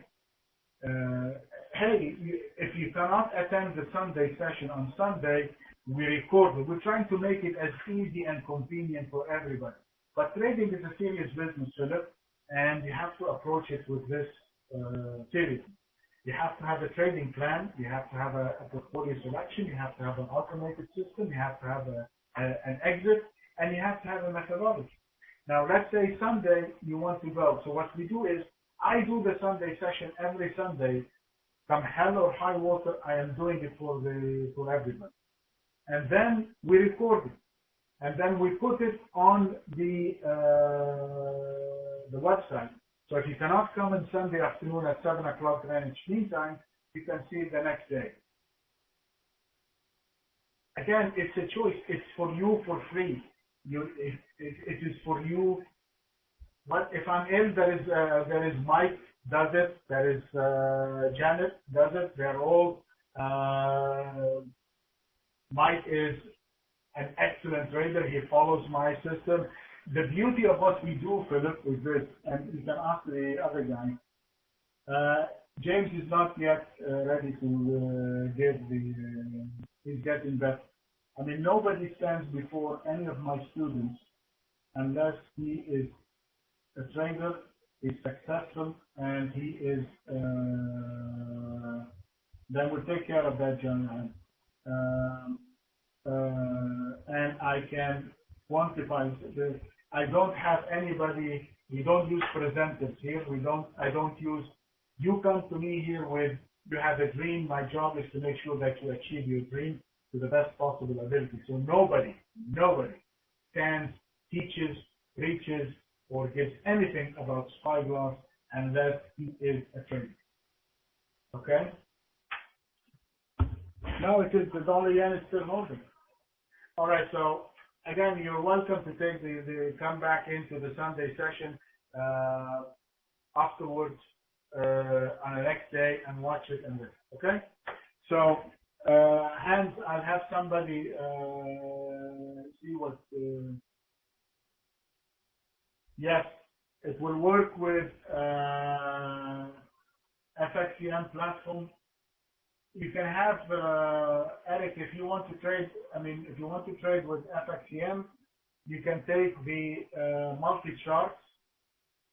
if you cannot attend the Sunday session on Sunday, we record it. We're trying to make it as easy and convenient for everybody. But trading is a serious business, Philip, and you have to approach it with this seriously. You have to have a trading plan, you have to have a portfolio selection, you have to have an automated system, you have to have an exit, and you have to have a methodology. Now, let's say Sunday you want to go. So what we do is, I do the Sunday session every Sunday. Come hell or high water, I am doing it for everybody. And then we record it. And then we put it on the website. So if you cannot come on Sunday afternoon at 7 o'clock Greenwich Mean Time, you can see it the next day. Again, it's a choice. It's for you for free. It is for you. But if I'm ill, there is Mike does it. There is Janet does it. They're all. Mike is an excellent trader. He follows my system. The beauty of what we do, Philip, is this, and you can ask the other guy. James is not yet ready to give the. He's getting better. I mean, nobody stands before any of my students unless he is a trader, is successful, and he is. Then we'll take care of that gentleman. And I can quantify this. I don't have anybody. We don't use presenters here. I don't use. You come to me here with. You have a dream. My job is to make sure that you achieve your dream to the best possible ability. So nobody stands, teaches, preaches, or gives anything about spyglass unless he is a trader. Okay? No, it is the dollar yen is still holding. All right, so again, you're welcome to take come back into the Sunday session afterwards on the next day and watch it and this. Okay? So, Hans, I'll have somebody see what. Yes, it will work with FXCM platform. You can have Eric, if you want to trade. I mean, if you want to trade with FXCM, you can take the multi-charts.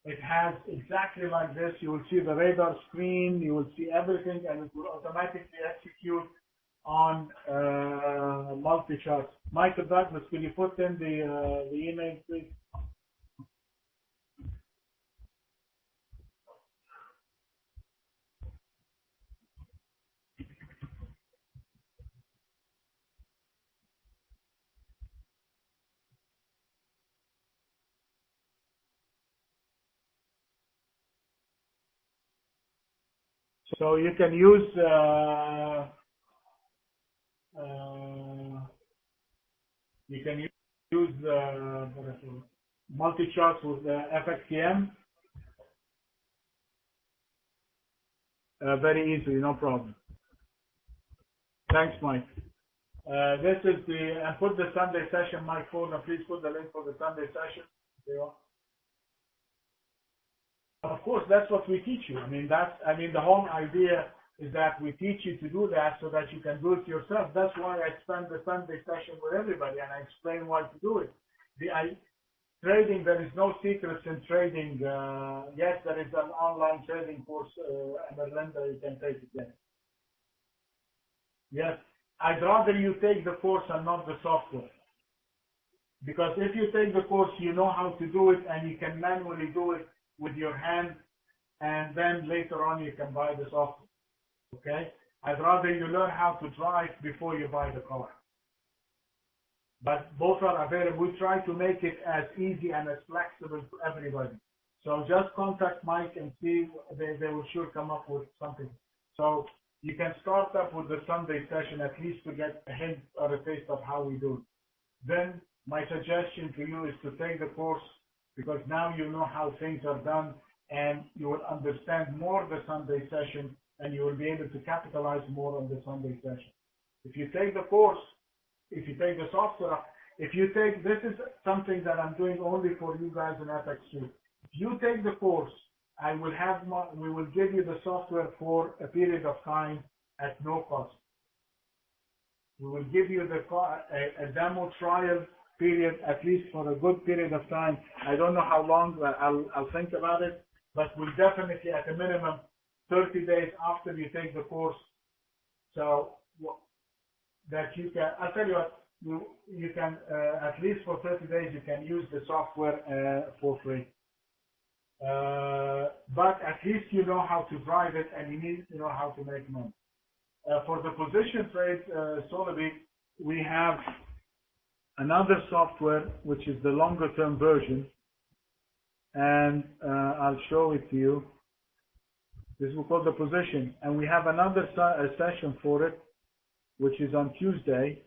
It has exactly like this. You will see the radar screen. You will see everything, and it will automatically execute on multi-charts. Michael Douglas, can you put in the email, please? So you can use multi-charts with FXCM very easily, no problem. Thanks, Mike. This is and put the Sunday session, Mike Ford, and please put the link for the Sunday session. Of course, that's what we teach you. I mean, the whole idea is that we teach you to do that so that you can do it yourself. That's why I spend the Sunday session with everybody and I explain why to do it. Trading, there is no secrets in trading. Yes, there is an online trading course, Merlinda, you can take it there. Yes, I'd rather you take the course and not the software. Because if you take the course, you know how to do it and you can manually do it with your hand, and then later on you can buy the software. Okay? I'd rather you learn how to drive before you buy the car. But both are available. We try to make it as easy and as flexible to everybody. So just contact Mike and see, they will sure come up with something. So you can start up with the Sunday session at least to get a hint or a taste of how we do it. Then my suggestion to you is to take the course, because now you know how things are done and you will understand more the Sunday session and you will be able to capitalize more on the Sunday session. If you take the course, if you take the software, this is something that I'm doing only for you guys in FX2. If you take the course, we will give you the software for a period of time at no cost. We will give you a demo trial period, at least for a good period of time. I don't know how long, I'll think about it, but we'll definitely at a minimum 30 days after you take the course, so that you can, I'll tell you what, you can, at least for 30 days, you can use the software for free. But at least you know how to drive it and you need to know how to make money. For the position trade, Solovey, we have another software, which is the longer term version. and I'll show it to you. This is called the position, and we have another session for it, which is on Tuesday.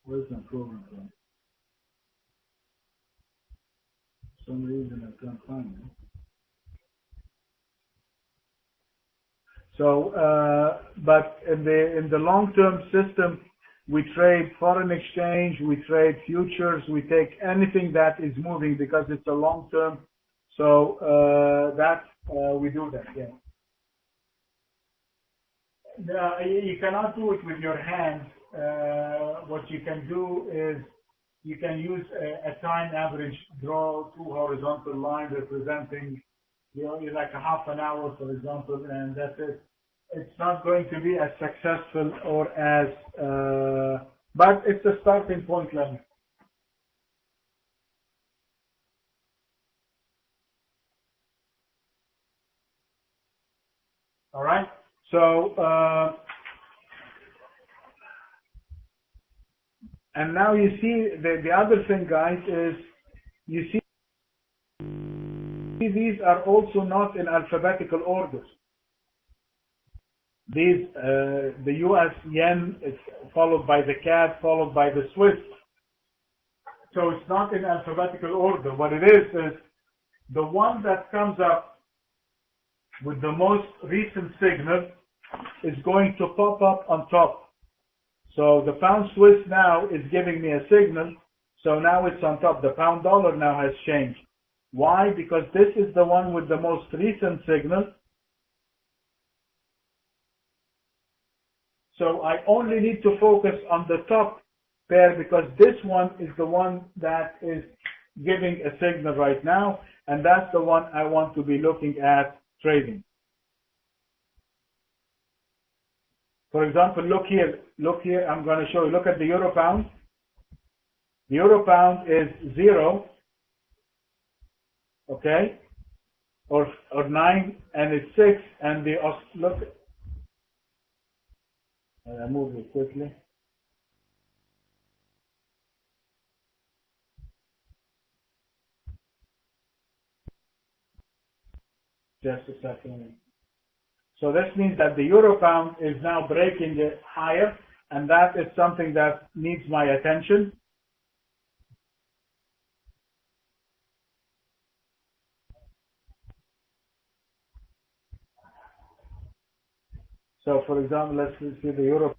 Where's the improvement from? For some reason I can't find it. So, but in the long-term system, we trade foreign exchange, we trade futures, we take anything that is moving because it's a long-term. So we do that. Yeah. You cannot do it with your hands. What you can do is you can use a time average, draw two horizontal lines representing, like a half an hour, for example, and that's it. It's not going to be as successful or as, but it's a starting point level. All right. So, and now you see the other thing, guys, is you see these are also not in alphabetical orders. These, the US yen is followed by the CAD, followed by the Swiss. So it's not in alphabetical order. What it is the one that comes up with the most recent signal is going to pop up on top. So the pound Swiss now is giving me a signal. So now it's on top. The pound dollar now has changed. Why? Because this is the one with the most recent signal. So I only need to focus on the top pair because this one is the one that is giving a signal right now, and that's the one I want to be looking at trading. For example, look here, I'm going to show you. Look at the euro pound. The euro pound is 0, okay, or 9, and it's 6, and the look. I move it quickly. Just a second. So this means that the euro pound is now breaking it higher, and that is something that needs my attention. So, for example, let's see the euro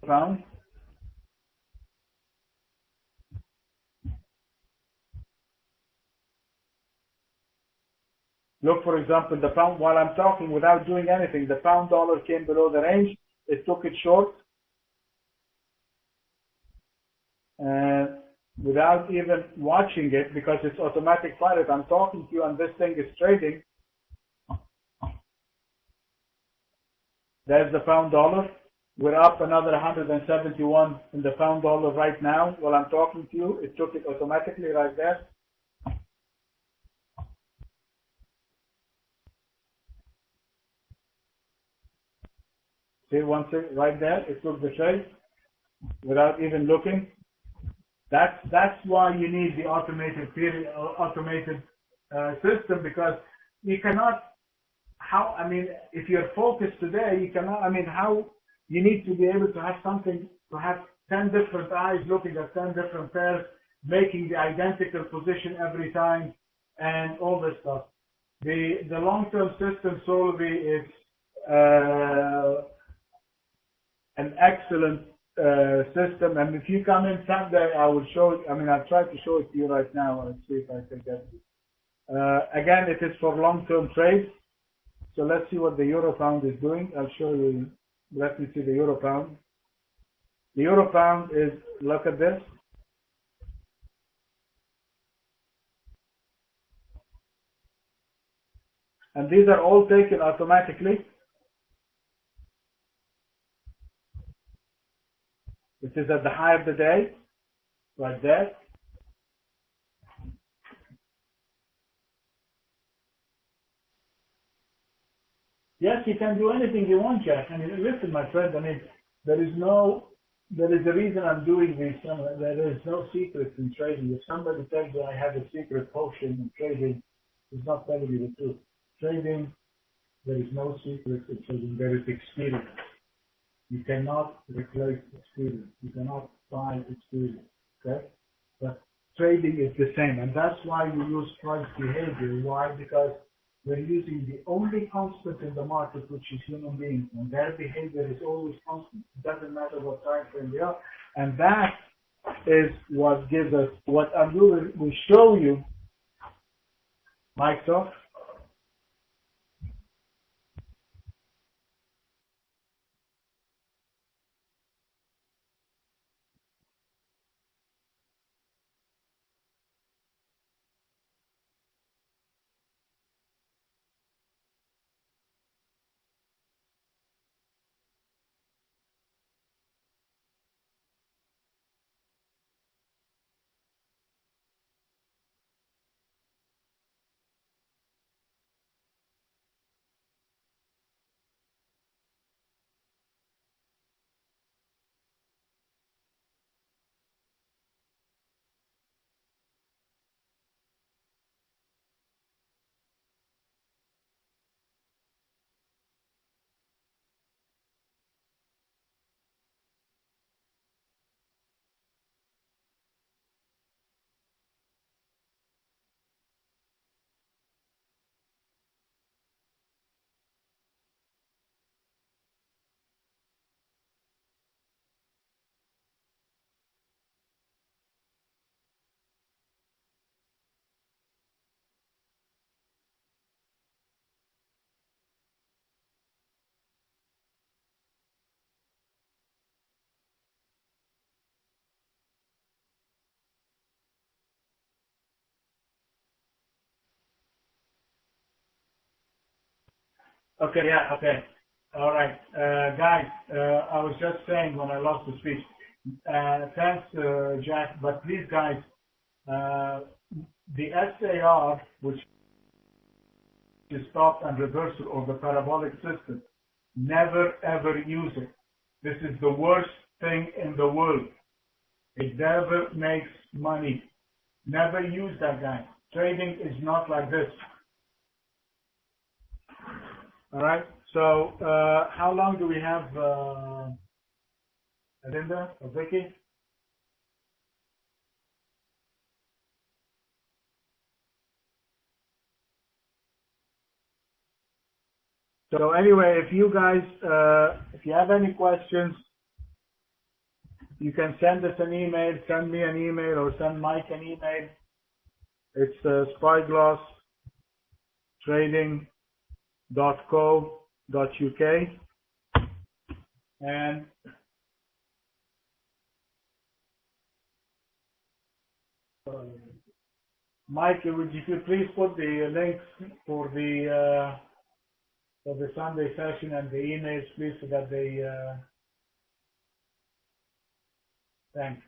pound. Look, for example, the pound, while I'm talking without doing anything, the pound dollar came below the range. It took it short. Without even watching it, because it's automatic pilot. I'm talking to you and this thing is trading. There's the pound dollar. We're up another 171 in the pound dollar right now. While I'm talking to you, it took it automatically right there. See, one thing right there, it took the trade without even looking. That's why you need the automated system, because you cannot. If you're focused today, you cannot. How you need to be able to have something, to have 10 different eyes looking at 10 different pairs, making the identical position every time, and all this stuff. The long-term system solely is an excellent system, and if you come in Sunday, I will show it. I'll try to show it to you right now. Let's see if I can get it. Again, it is for long-term trades. So let's see what the euro pound is doing. I'll show you. Let me see the euro pound. The euro pound is, look at this. And these are all taken automatically. This is at the high of the day, right there. Yes, you can do anything you want, Jack. I mean, listen, my friend, I mean, there is a reason I'm doing this. There is no secret in trading. If somebody tells you I have a secret potion in trading, he's not telling you the truth. Trading, there is no secret in trading. There is experience. You cannot replace experience. You cannot buy experience. Okay? But trading is the same. And that's why we use price behavior. Why? Because we're using the only constant in the market, which is human beings. And their behavior is always constant. It doesn't matter what time frame they are. And that is what gives us, what I'm doing, we show you, mic's off. Okay, yeah, okay. All right. Guys, I was just saying when I lost the speech, thanks, Jack, but please, guys, the SAR, which is stop and reversal of the parabolic system, never ever use it. This is the worst thing in the world. It never makes money. Never use that, guys. Trading is not like this. All right. So, how long do we have, Linda or Vicky? So anyway, if you guys, if you have any questions, you can send us an email, send me an email, or send Mike an email. It's spyglasstrading.co.uk. And Mike, would you please put the links for the Sunday session and the emails, please, so that they thanks.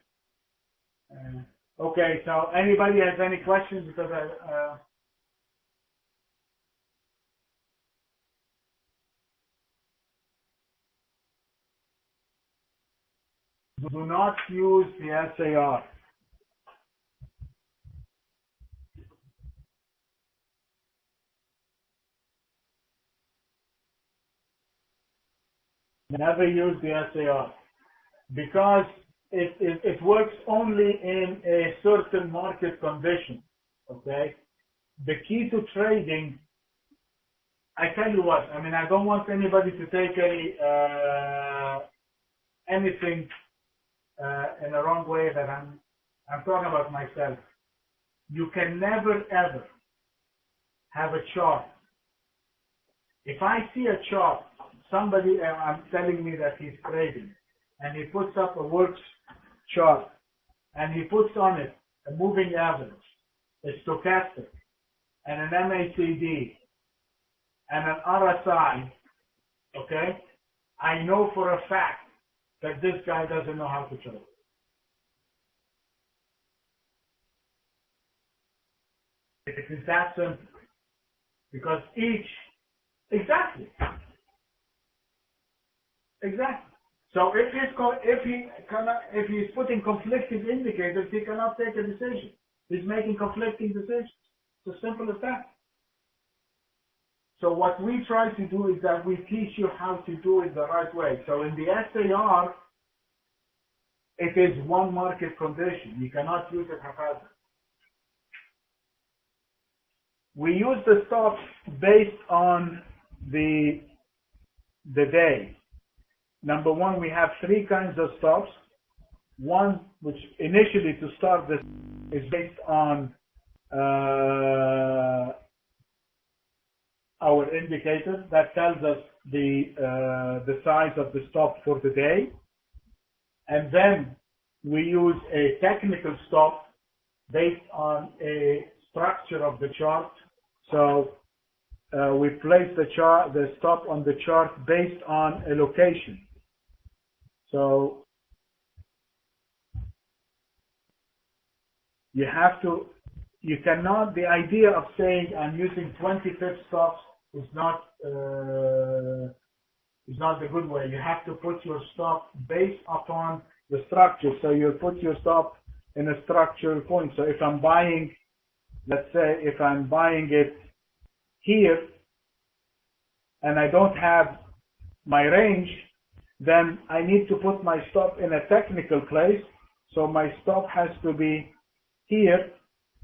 Okay, so anybody has any questions? Because do not use the SAR. Never use the SAR because it works only in a certain market condition. Okay, the key to trading. I tell you what. I mean, I don't want anybody to take anything in a wrong way. That I'm talking about myself. You can never ever have a chart. If I see a chart, somebody I'm telling me that he's trading, and he puts up a works chart, and he puts on it a moving average, a stochastic, and an MACD, and an RSI, okay? I know for a fact that this guy doesn't know how to trade. It is that simple. Because exactly. So if he's putting conflicting indicators, he cannot take a decision. He's making conflicting decisions. It's as simple as that. So what we try to do is that we teach you how to do it the right way. So in the SAR, it is one market condition. You cannot use it haphazard. We use the stops based on the day. Number one, we have three kinds of stops. One, which initially to start this is based on our indicator that tells us the size of the stop for the day. And then we use a technical stop based on a structure of the chart. So we place the stop on the chart based on a location. So you cannot, the idea of saying I'm using 25th stops is not the good way. You have to put your stop based upon the structure. So you put your stop in a structural point. So if I'm buying, let's say if I'm buying it here and I don't have my range, then I need to put my stop in a technical place. So my stop has to be here.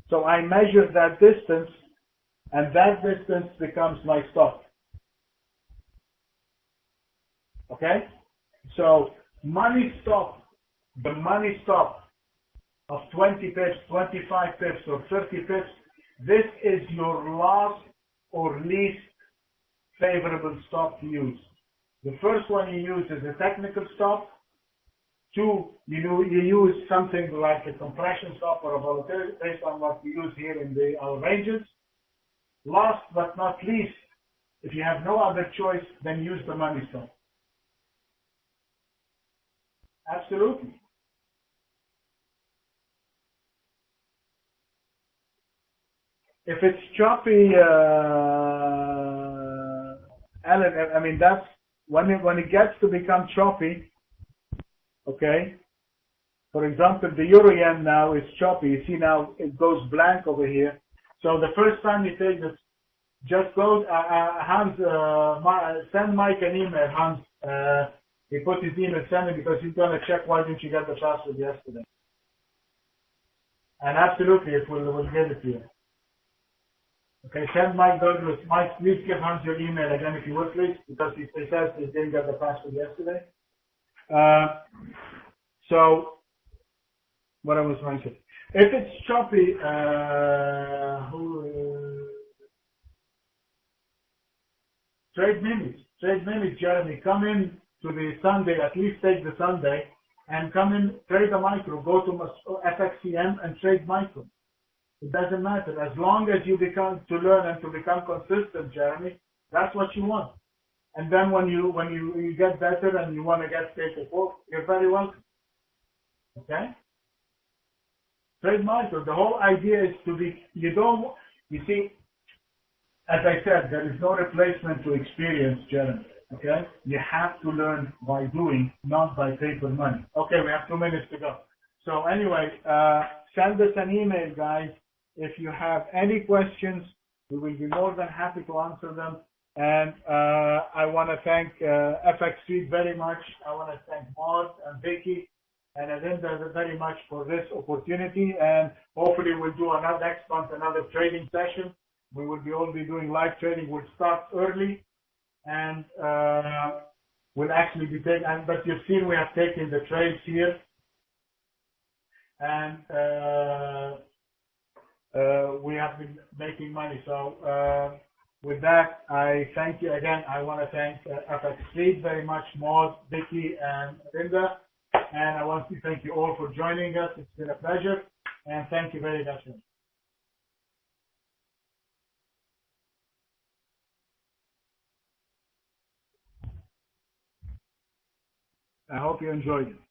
So I measure that distance, and that distance becomes my stop. Okay? So money stop, the money stop of 20 pips, 25 pips, or 30 pips, this is your last or least favorable stop to use. The first one you use is a technical stop. Two, you use something like a compression stop or a volatility based on what we use here in our ranges. Last but not least, if you have no other choice, then use the money stop. Absolutely. If it's choppy, Alan, I mean that's when it gets to become choppy. Okay. For example, the euro yen now is choppy. You see now it goes blank over here. So the first time you take this, just go, Hans, send Mike an email. Hans, he put his email, send it because he's going to check why didn't you get the password yesterday. And absolutely, we'll give it to you. Okay, send Mike Douglas. Mike, please give Hans your email again if you would, please, because he says he didn't get the password yesterday. So, what I was trying to say. If it's choppy, trade minutes, Jeremy, come in to the Sunday, at least take the Sunday, and come in, trade a micro, go to FXCM and trade micro. It doesn't matter. As long as you become to learn and to become consistent, Jeremy, that's what you want. And then when you get better and you want to get state support, you're very welcome. Okay? Trade micro. The whole idea is to be, you see, as I said, there is no replacement to experience, Jeremy. Okay? You have to learn by doing, not by paper money. Okay, we have 2 minutes to go. So anyway, send us an email, guys. If you have any questions, we will be more than happy to answer them. And I want to thank FX Suite very much. I want to thank Maud and Vicky and Alinda very much for this opportunity. And hopefully we'll do next month another trading session. We will all be doing live trading. We'll start early, and we'll actually be taking. But you've seen we have taken the trades here, and we have been making money. So with that, I thank you again. I want to thank FX Suite very much, Maud, Vicky, and Linda. And I want to thank you all for joining us. It's been a pleasure, and thank you very much. I hope you enjoyed it.